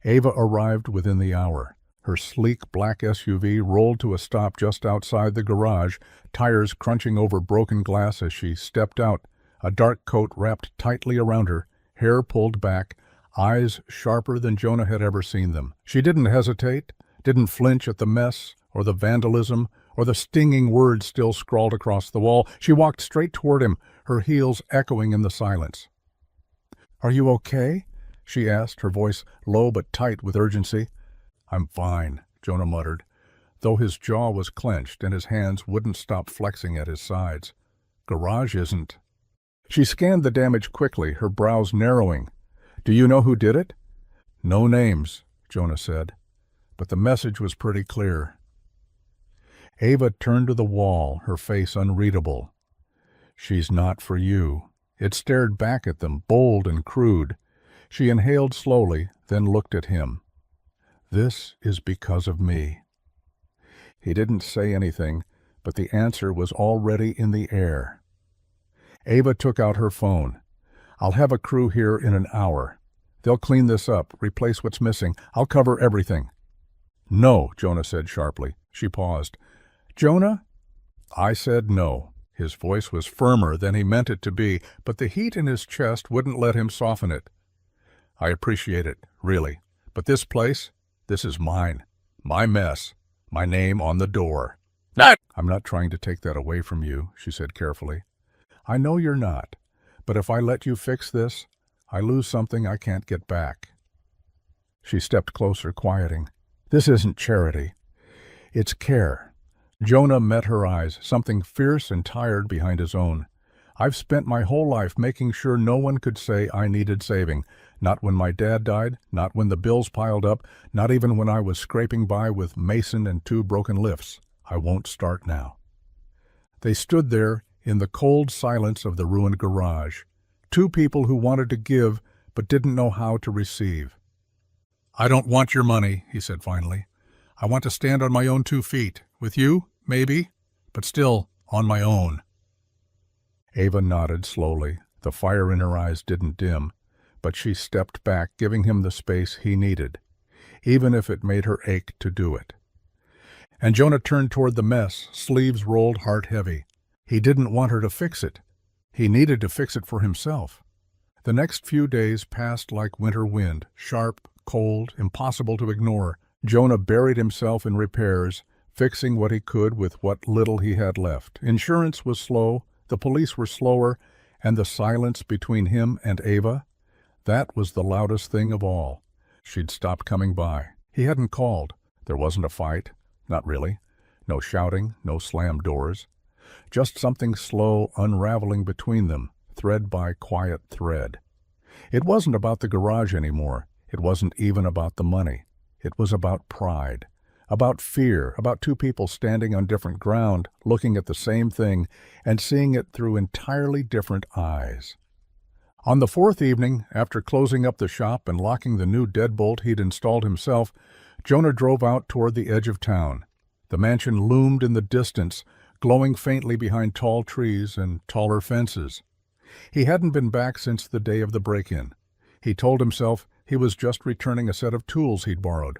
Ava arrived within the hour. Her sleek black SUV rolled to a stop just outside the garage, tires crunching over broken glass as she stepped out, a dark coat wrapped tightly around her, hair pulled back, eyes sharper than Jonah had ever seen them. She didn't hesitate, didn't flinch at the mess or the vandalism or the stinging words still scrawled across the wall. She walked straight toward him, her heels echoing in the silence. "Are you okay?" she asked, her voice low but tight with urgency. "I'm fine," Jonah muttered, though his jaw was clenched and his hands wouldn't stop flexing at his sides. "Garage isn't." She scanned the damage quickly, her brows narrowing. "Do you know who did it?" "No names," Jonah said, but the message was pretty clear. Ava turned to the wall, her face unreadable. "She's not for you." It stared back at them, bold and crude. She inhaled slowly, then looked at him. "This is because of me." He didn't say anything, but the answer was already in the air. Ava took out her phone. "I'll have a crew here in an hour. They'll clean this up, replace what's missing. I'll cover everything." "No," Jonah said sharply. She paused. "Jonah?" "I said no." His voice was firmer than he meant it to be, but the heat in his chest wouldn't let him soften it. "I appreciate it, really. But this place, this is mine. My mess. My name on the door." "I'm not trying to take that away from you," she said carefully. "I know you're not. But if I let you fix this, I lose something I can't get back." She stepped closer, quieting. "This isn't charity. It's care." Jonah met her eyes, something fierce and tired behind his own. "I've spent my whole life making sure no one could say I needed saving. Not when my dad died, not when the bills piled up, not even when I was scraping by with Mason and 2 broken lifts. I won't start now." They stood there in the cold silence of the ruined garage. 2 people who wanted to give but didn't know how to receive. "I don't want your money," he said finally. "I want to stand on my own 2 feet. With you, maybe, but still on my own." Ava nodded slowly. The fire in her eyes didn't dim, but she stepped back, giving him the space he needed, even if it made her ache to do it. And Jonah turned toward the mess, sleeves rolled, heart heavy. He didn't want her to fix it. He needed to fix it for himself. The next few days passed like winter wind, sharp, cold, impossible to ignore. Jonah buried himself in repairs, fixing what he could with what little he had left. Insurance was slow, the police were slower, and the silence between him and Ava, that was the loudest thing of all. She'd stopped coming by. He hadn't called. There wasn't a fight. Not really. No shouting, no slammed doors. Just something slow unraveling between them, thread by quiet thread. It wasn't about the garage anymore. It wasn't even about the money. It was about pride, about fear, about 2 people standing on different ground, looking at the same thing and seeing it through entirely different eyes. On the 4th evening, after closing up the shop and locking the new deadbolt he'd installed himself, Jonah drove out toward the edge of town. The mansion loomed in the distance, glowing faintly behind tall trees and taller fences. He hadn't been back since the day of the break-in. He told himself he was just returning a set of tools he'd borrowed.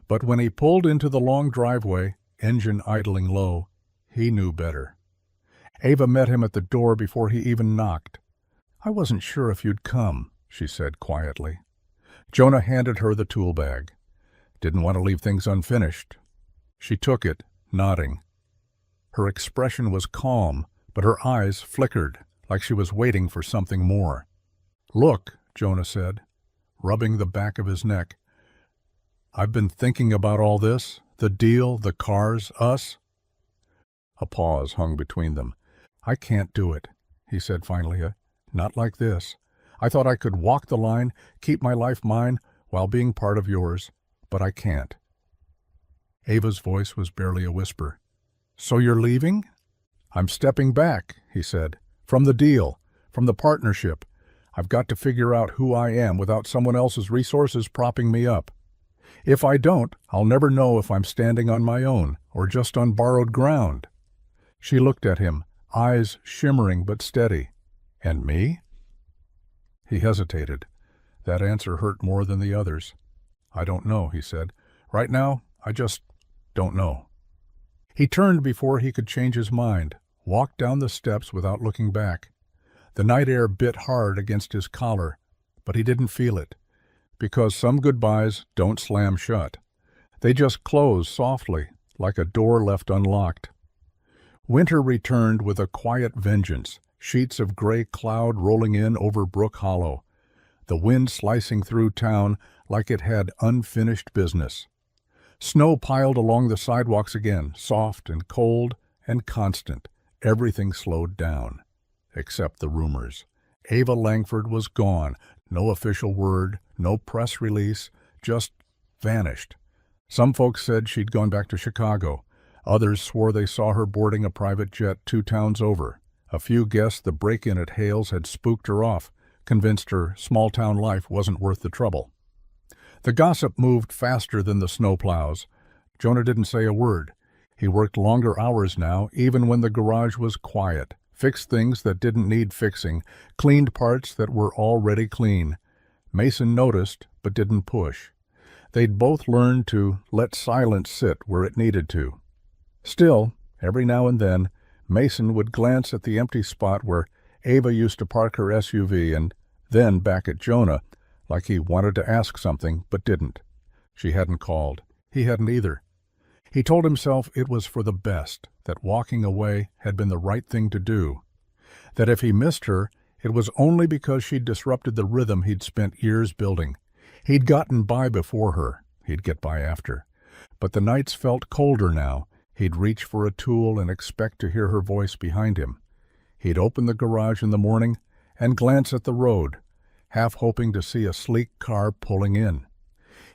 But when he pulled into the long driveway, engine idling low, he knew better. Ava met him at the door before he even knocked. "I wasn't sure if you'd come," she said quietly. Jonah handed her the tool bag. "Didn't want to leave things unfinished." She took it, nodding. Her expression was calm, but her eyes flickered, like she was waiting for something more. "Look," Jonah said, rubbing the back of his neck. "I've been thinking about all this, the deal, the cars, us." A pause hung between them. "I can't do it," he said finally. "Not like this. I thought I could walk the line, keep my life mine, while being part of yours, but I can't." Ava's voice was barely a whisper. "So you're leaving?" "I'm stepping back," he said. "From the deal, from the partnership. I've got to figure out who I am without someone else's resources propping me up. If I don't, I'll never know if I'm standing on my own or just on borrowed ground." She looked at him, eyes shimmering but steady. "And me?" He hesitated. That answer hurt more than the others. "I don't know," he said. "Right now, I just don't know." He turned before he could change his mind, walked down the steps without looking back. The night air bit hard against his collar, but he didn't feel it, because some goodbyes don't slam shut. They just close softly, like a door left unlocked. Winter returned with a quiet vengeance, sheets of gray cloud rolling in over Brook Hollow, the wind slicing through town like it had unfinished business. Snow piled along the sidewalks again, soft and cold and constant. Everything slowed down, except the rumors. Ava Langford was gone. No official word, no press release, just vanished. Some folks said she'd gone back to Chicago. Others swore they saw her boarding a private jet 2 towns over. A few guessed the break-in at Hale's had spooked her off, convinced her small-town life wasn't worth the trouble. The gossip moved faster than the snowplows. Jonah didn't say a word. He worked longer hours now, even when the garage was quiet, fixed things that didn't need fixing, cleaned parts that were already clean. Mason noticed, but didn't push. They'd both learned to let silence sit where it needed to. Still, every now and then, Mason would glance at the empty spot where Ava used to park her SUV and then back at Jonah, like he wanted to ask something but didn't. She hadn't called. He hadn't either. He told himself it was for the best, that walking away had been the right thing to do, that if he missed her, it was only because she'd disrupted the rhythm he'd spent years building. He'd gotten by before her. He'd get by after. But the nights felt colder now. He'd reach for a tool and expect to hear her voice behind him. He'd open the garage in the morning and glance at the road, half hoping to see a sleek car pulling in.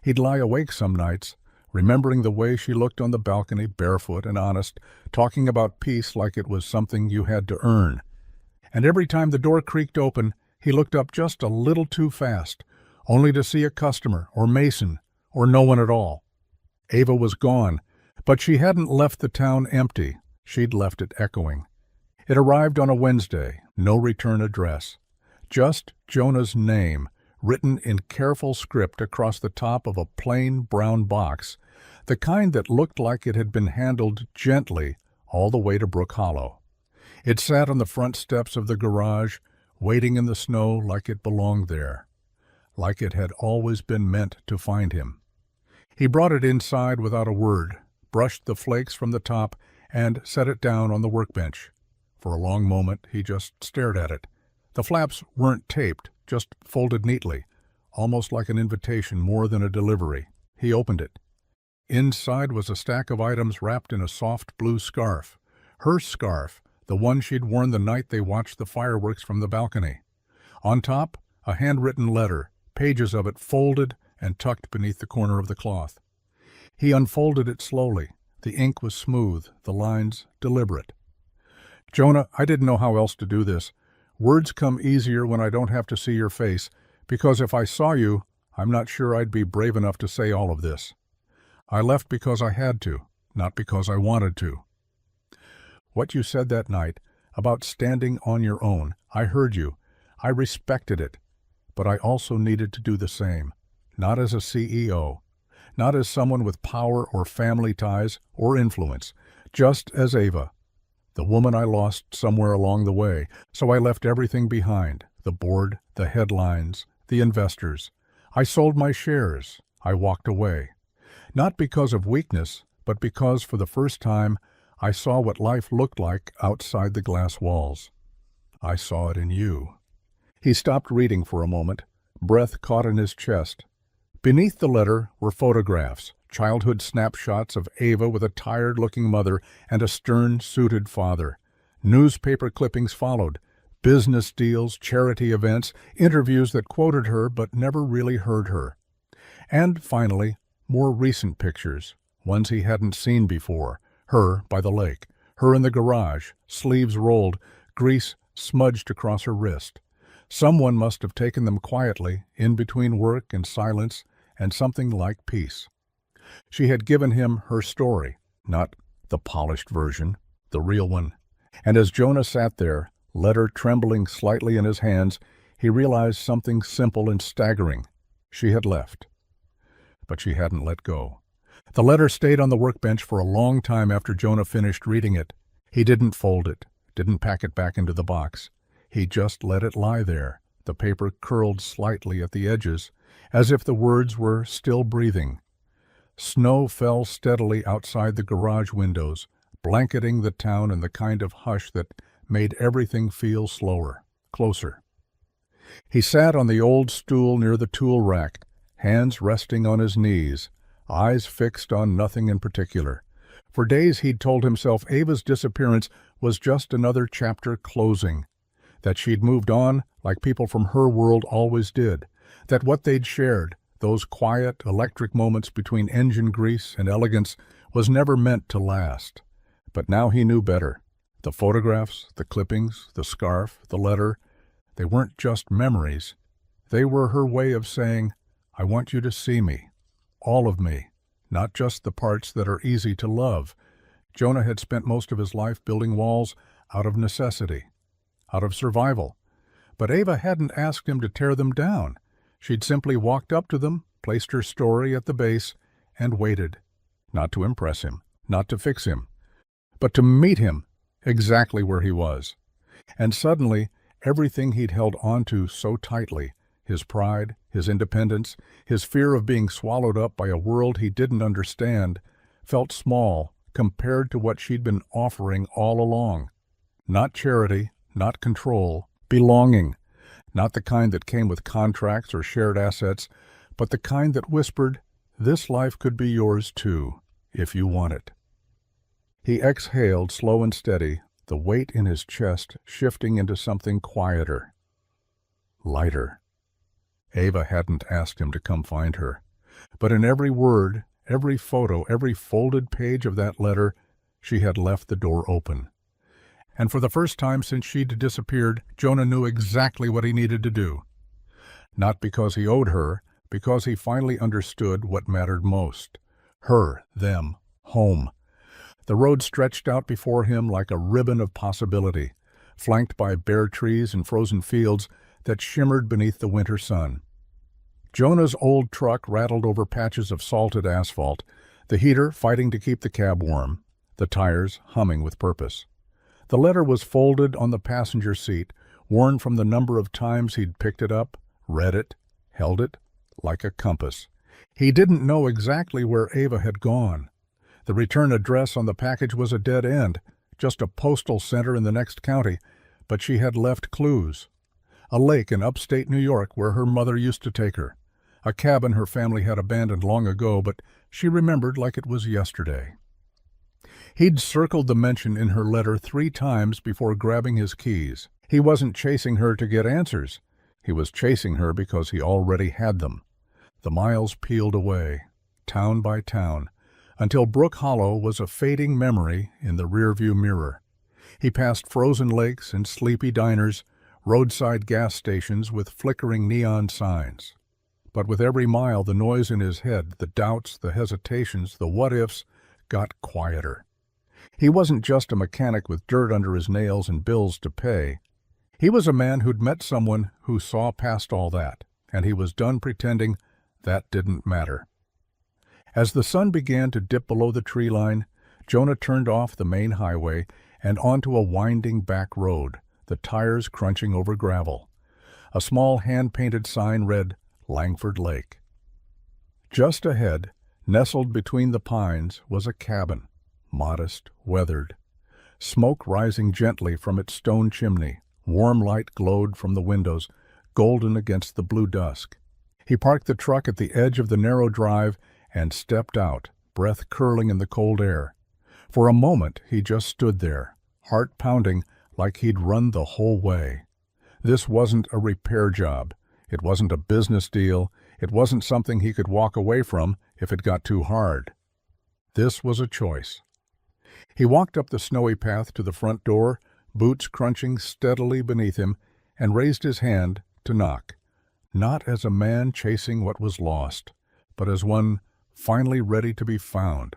He'd lie awake some nights, remembering the way she looked on the balcony, barefoot and honest, talking about peace like it was something you had to earn. And every time the door creaked open, he looked up just a little too fast, only to see a customer or Mason or no one at all. Ava was gone, but she hadn't left the town empty. She'd left it echoing. It arrived on a Wednesday, no return address. Just Jonah's name, written in careful script across the top of a plain brown box, the kind that looked like it had been handled gently all the way to Brook Hollow. It sat on the front steps of the garage, waiting in the snow like it belonged there, like it had always been meant to find him. He brought it inside without a word, brushed the flakes from the top, and set it down on the workbench. For a long moment he just stared at it. The flaps weren't taped, just folded neatly, almost like an invitation more than a delivery. He opened it. Inside was a stack of items wrapped in a soft blue scarf. Her scarf, the one she'd worn the night they watched the fireworks from the balcony. On top, a handwritten letter, pages of it folded and tucked beneath the corner of the cloth. He unfolded it slowly. The ink was smooth, the lines deliberate. "Jonah, I didn't know how else to do this. Words come easier when I don't have to see your face, because if I saw you, I'm not sure I'd be brave enough to say all of this. I left because I had to, not because I wanted to. What you said that night, about standing on your own, I heard you. I respected it. But I also needed to do the same, not as a CEO, not as someone with power or family ties or influence, just as Ava. the woman I lost somewhere along the way, so I left everything behind, the board, the headlines, the investors. I sold my shares. I walked away. Not because of weakness, but because for the first time I saw what life looked like outside the glass walls. I saw it in you." He stopped reading for a moment, breath caught in his chest. Beneath the letter were photographs, childhood snapshots of Ava with a tired-looking mother and a stern-suited father. Newspaper clippings followed, business deals, charity events, interviews that quoted her but never really heard her. And finally, more recent pictures, ones he hadn't seen before. Her by the lake, her in the garage, sleeves rolled, grease smudged across her wrist. Someone must have taken them quietly, in between work and silence and something like peace. She had given him her story, not the polished version, the real one. And as Jonah sat there, letter trembling slightly in his hands, he realized something simple and staggering. She had left. But she hadn't let go. The letter stayed on the workbench for a long time after Jonah finished reading it. He didn't fold it, didn't pack it back into the box. He just let it lie there, the paper curled slightly at the edges, as if the words were still breathing. Snow fell steadily outside the garage windows, blanketing the town in the kind of hush that made everything feel slower, closer. He sat on the old stool near the tool rack, hands resting on his knees, eyes fixed on nothing in particular. For days he'd told himself Ava's disappearance was just another chapter closing, that she'd moved on like people from her world always did, that what they'd shared, those quiet, electric moments between engine grease and elegance, was never meant to last. But now he knew better. The photographs, the clippings, the scarf, the letter, they weren't just memories. They were her way of saying, "I want you to see me, all of me, not just the parts that are easy to love." Jonah had spent most of his life building walls out of necessity, out of survival. But Ava hadn't asked him to tear them down. She'd simply walked up to them, placed her story at the base, and waited. Not to impress him, not to fix him, but to meet him exactly where he was. And suddenly, everything he'd held onto so tightly, his pride, his independence, his fear of being swallowed up by a world he didn't understand, felt small compared to what she'd been offering all along. Not charity, not control, belonging. Not the kind that came with contracts or shared assets, but the kind that whispered, "This life could be yours too, if you want it." He exhaled slow and steady, the weight in his chest shifting into something quieter, lighter. Ava hadn't asked him to come find her, but in every word, every photo, every folded page of that letter, she had left the door open. And for the first time since she'd disappeared, Jonah knew exactly what he needed to do. Not because he owed her, because he finally understood what mattered most. Her, them, home. The road stretched out before him like a ribbon of possibility, flanked by bare trees and frozen fields that shimmered beneath the winter sun. Jonah's old truck rattled over patches of salted asphalt, the heater fighting to keep the cab warm, the tires humming with purpose. The letter was folded on the passenger seat, worn from the number of times he'd picked it up, read it, held it, like a compass. He didn't know exactly where Ava had gone. The return address on the package was a dead end, just a postal center in the next county, but she had left clues. A lake in upstate New York where her mother used to take her. A cabin her family had abandoned long ago, but she remembered like it was yesterday. He'd circled the mention in her letter 3 times before grabbing his keys. He wasn't chasing her to get answers. He was chasing her because he already had them. The miles peeled away, town by town, until Brook Hollow was a fading memory in the rearview mirror. He passed frozen lakes and sleepy diners, roadside gas stations with flickering neon signs. But with every mile, the noise in his head, the doubts, the hesitations, the what-ifs, got quieter. He wasn't just a mechanic with dirt under his nails and bills to pay. He was a man who'd met someone who saw past all that, and he was done pretending that didn't matter. As the sun began to dip below the tree line, Jonah turned off the main highway and onto a winding back road, the tires crunching over gravel. A small hand-painted sign read, Langford Lake. Just ahead, nestled between the pines, was a cabin, modest, weathered. Smoke rising gently from its stone chimney, warm light glowed from the windows, golden against the blue dusk. He parked the truck at the edge of the narrow drive and stepped out, breath curling in the cold air. For a moment he just stood there, heart pounding like he'd run the whole way. This wasn't a repair job. It wasn't a business deal. It wasn't something he could walk away from if it got too hard. This was a choice. He walked up the snowy path to the front door, boots crunching steadily beneath him, and raised his hand to knock, not as a man chasing what was lost, but as one finally ready to be found.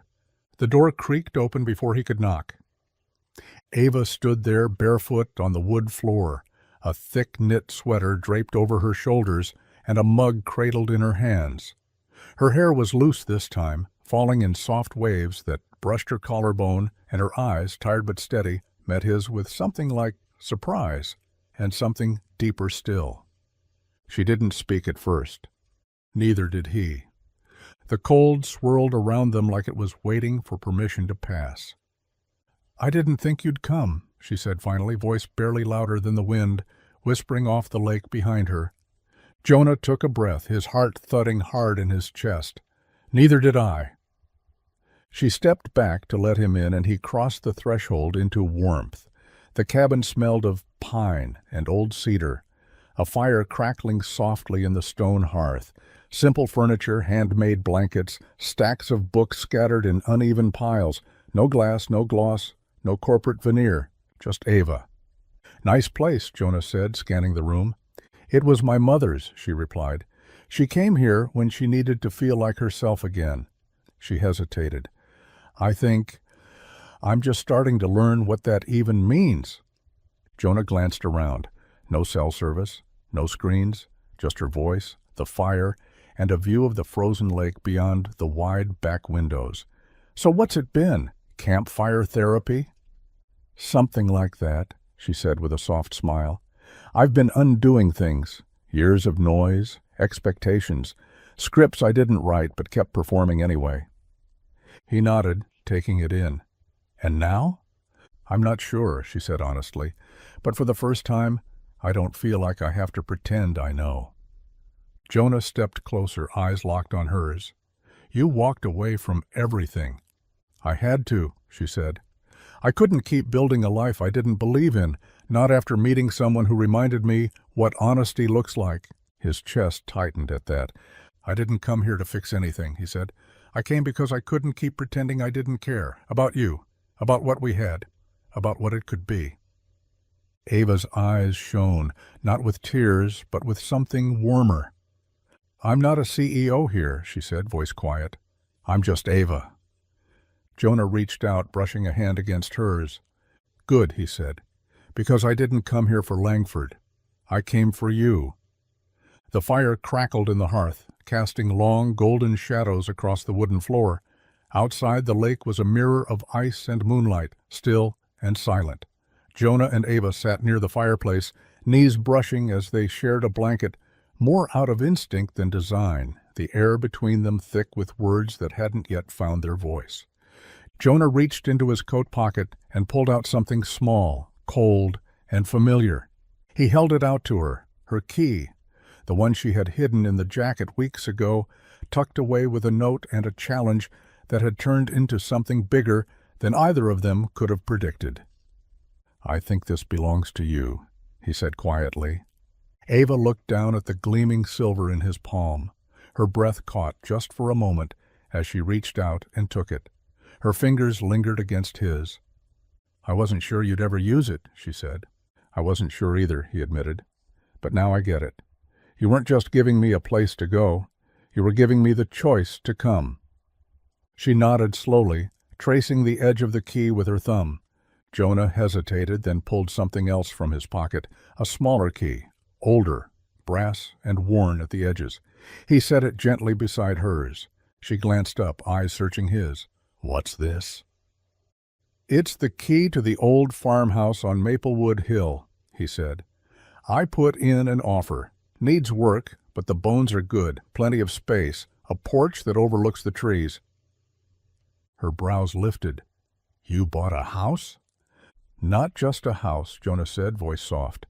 The door creaked open before he could knock. Ava stood there barefoot on the wood floor, a thick knit sweater draped over her shoulders and a mug cradled in her hands. Her hair was loose this time, falling in soft waves that brushed her collarbone, and her eyes, tired but steady, met his with something like surprise and something deeper still. She didn't speak at first. Neither did he. The cold swirled around them like it was waiting for permission to pass. "I didn't think you'd come," she said finally, voice barely louder than the wind, whispering off the lake behind her. Jonah took a breath, his heart thudding hard in his chest. "Neither did I." She stepped back to let him in, and he crossed the threshold into warmth. The cabin smelled of pine and old cedar, a fire crackling softly in the stone hearth, simple furniture, handmade blankets, stacks of books scattered in uneven piles, no glass, no gloss, no corporate veneer, just Ava. "Nice place," Jonah said, scanning the room. "It was my mother's," she replied. "She came here when she needed to feel like herself again." She hesitated. I'm just starting to learn what that even means." Jonah glanced around. No cell service, no screens, just her voice, the fire, and a view of the frozen lake beyond the wide back windows. "So what's it been? Campfire therapy?" "Something like that," she said with a soft smile. "I've been undoing things. Years of noise, expectations, scripts I didn't write but kept performing anyway." He nodded, taking it in. "And now?" "I'm not sure," she said honestly, "but for the first time, I don't feel like I have to pretend I know." Jonah stepped closer, eyes locked on hers. "You walked away from everything." "I had to," she said. "I couldn't keep building a life I didn't believe in, not after meeting someone who reminded me what honesty looks like." His chest tightened at that. "I didn't come here to fix anything," he said. "I came because I couldn't keep pretending I didn't care. About you. About what we had. About what it could be." Ava's eyes shone, not with tears, but with something warmer. "I'm not a CEO here," she said, voice quiet. "I'm just Ava." Jonah reached out, brushing a hand against hers. "Good," he said, "because I didn't come here for Langford. I came for you." The fire crackled in the hearth, casting long golden shadows across the wooden floor. Outside, the lake was a mirror of ice and moonlight, still and silent. Jonah and Ava sat near the fireplace, knees brushing as they shared a blanket, more out of instinct than design, the air between them thick with words that hadn't yet found their voice. Jonah reached into his coat pocket and pulled out something small, cold, and familiar. He held it out to her, her key, the one she had hidden in the jacket weeks ago, tucked away with a note and a challenge that had turned into something bigger than either of them could have predicted. "I think this belongs to you," he said quietly. Ava looked down at the gleaming silver in his palm. Her breath caught just for a moment as she reached out and took it. Her fingers lingered against his. "I wasn't sure you'd ever use it," she said. "I wasn't sure either," he admitted. "But now I get it. You weren't just giving me a place to go. You were giving me the choice to come." She nodded slowly, tracing the edge of the key with her thumb. Jonah hesitated, then pulled something else from his pocket, a smaller key, older, brass and worn at the edges. He set it gently beside hers. She glanced up, eyes searching his. "What's this?" "It's the key to the old farmhouse on Maplewood Hill," he said. "I put in an offer. Needs work, but the bones are good, plenty of space, a porch that overlooks the trees." Her brows lifted. "You bought a house?" "Not just a house," Jonah said, voice soft.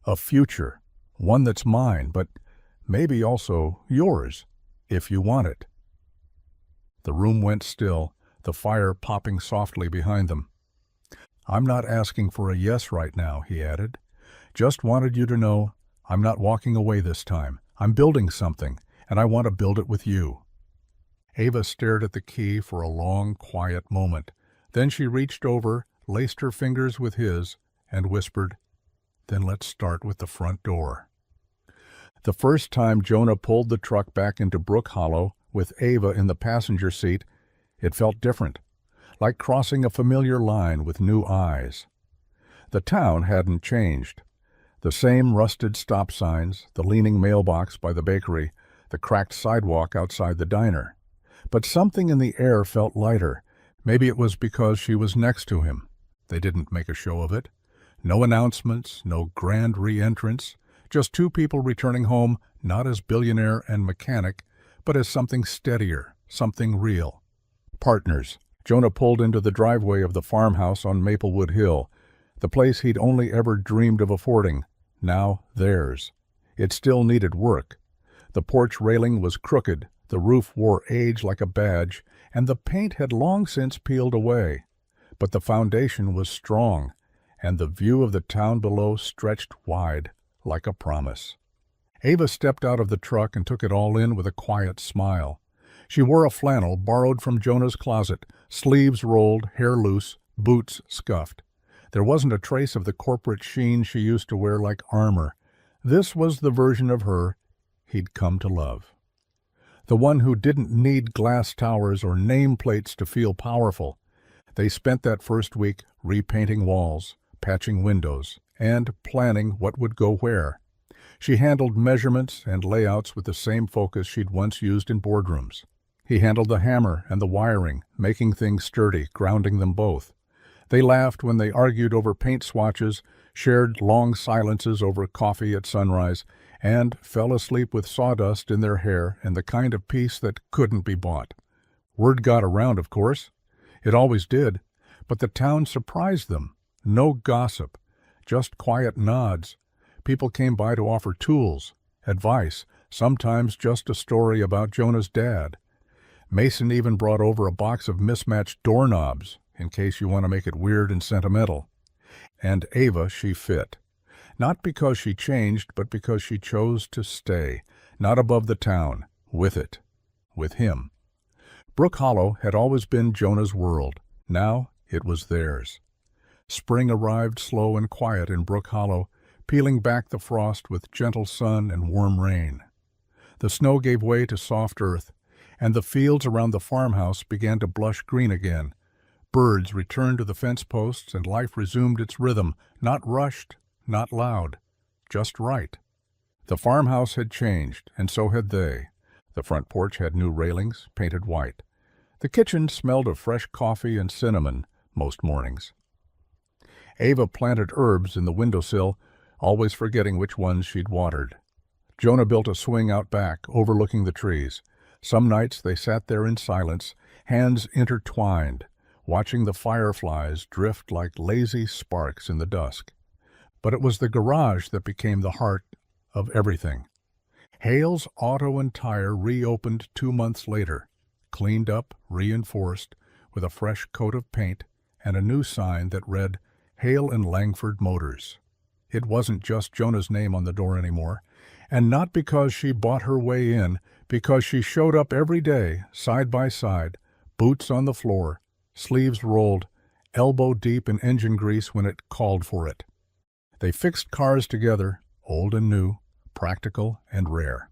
"A future. One that's mine, but maybe also yours, if you want it." The room went still, the fire popping softly behind them. "I'm not asking for a yes right now," he added. "Just wanted you to know I'm not walking away this time. I'm building something, and I want to build it with you." Ava stared at the key for a long, quiet moment. Then she reached over, laced her fingers with his, and whispered, "Then let's start with the front door." The first time Jonah pulled the truck back into Brook Hollow, with Ava in the passenger seat, it felt different, like crossing a familiar line with new eyes. The town hadn't changed. The same rusted stop signs, the leaning mailbox by the bakery, the cracked sidewalk outside the diner. But something in the air felt lighter. Maybe it was because she was next to him. They didn't make a show of it. No announcements, no grand re-entrance, just two people returning home, not as billionaire and mechanic, but as something steadier, something real. Partners. Jonah pulled into the driveway of the farmhouse on Maplewood Hill, the place he'd only ever dreamed of affording, now theirs. It still needed work. The porch railing was crooked, the roof wore age like a badge, and the paint had long since peeled away. But the foundation was strong, and the view of the town below stretched wide, like a promise. Ava stepped out of the truck and took it all in with a quiet smile. She wore a flannel borrowed from Jonah's closet, sleeves rolled, hair loose, boots scuffed. There wasn't a trace of the corporate sheen she used to wear like armor. This was the version of her he'd come to love. The one who didn't need glass towers or nameplates to feel powerful. They spent that first week repainting walls, patching windows, and planning what would go where. She handled measurements and layouts with the same focus she'd once used in boardrooms. He handled the hammer and the wiring, making things sturdy, grounding them both. They laughed when they argued over paint swatches, shared long silences over coffee at sunrise, and fell asleep with sawdust in their hair and the kind of peace that couldn't be bought. Word got around, of course. It always did. But the town surprised them. No gossip, just quiet nods. People came by to offer tools, advice, sometimes just a story about Jonah's dad. Mason even brought over a box of mismatched doorknobs, in case you want to make it weird and sentimental. And Ava she fit. Not because she changed, but because she chose to stay, not above the town, with it, with him. Brook Hollow had always been Jonah's world. Now it was theirs. Spring arrived slow and quiet in Brook Hollow, peeling back the frost with gentle sun and warm rain. The snow gave way to soft earth, and the fields around the farmhouse began to blush green again. Birds returned to the fence posts, and life resumed its rhythm, not rushed, not loud, just right. The farmhouse had changed, and so had they. The front porch had new railings, painted white. The kitchen smelled of fresh coffee and cinnamon most mornings. Ava planted herbs in the windowsill, always forgetting which ones she'd watered. Jonah built a swing out back, overlooking the trees. Some nights they sat there in silence, hands intertwined, watching the fireflies drift like lazy sparks in the dusk. But it was the garage that became the heart of everything. Hale's Auto and Tire reopened 2 months later, cleaned up, reinforced, with a fresh coat of paint and a new sign that read, Hale and Langford Motors. It wasn't just Jonah's name on the door anymore, and not because she bought her way in, because she showed up every day, side by side, boots on the floor, sleeves rolled, elbow deep in engine grease when it called for it. They fixed cars together, old and new, practical and rare.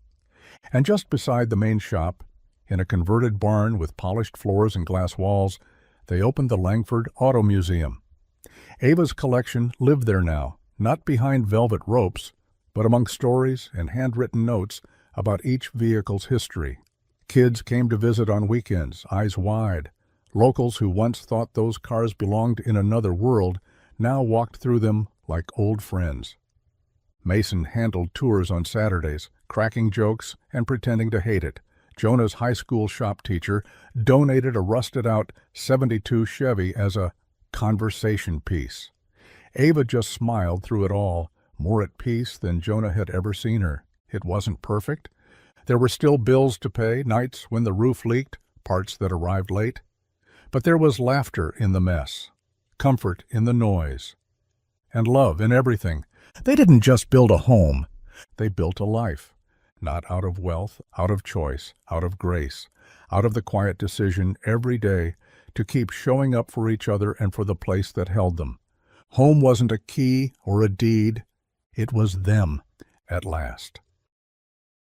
And just beside the main shop, in a converted barn with polished floors and glass walls, they opened the Langford Auto Museum. Ava's collection lived there now, not behind velvet ropes, but among stories and handwritten notes about each vehicle's history. Kids came to visit on weekends, eyes wide, Locals who once thought those cars belonged in another world now walked through them like old friends. Mason handled tours on Saturdays, cracking jokes and pretending to hate it. Jonah's high school shop teacher donated a rusted-out '72 Chevy as a conversation piece. Ava just smiled through it all, more at peace than Jonah had ever seen her. It wasn't perfect. There were still bills to pay, nights when the roof leaked, parts that arrived late. But there was laughter in the mess, comfort in the noise, and love in everything. They didn't just build a home. They built a life, not out of wealth, out of choice, out of grace, out of the quiet decision every day to keep showing up for each other and for the place that held them. Home wasn't a key or a deed. It was them at last.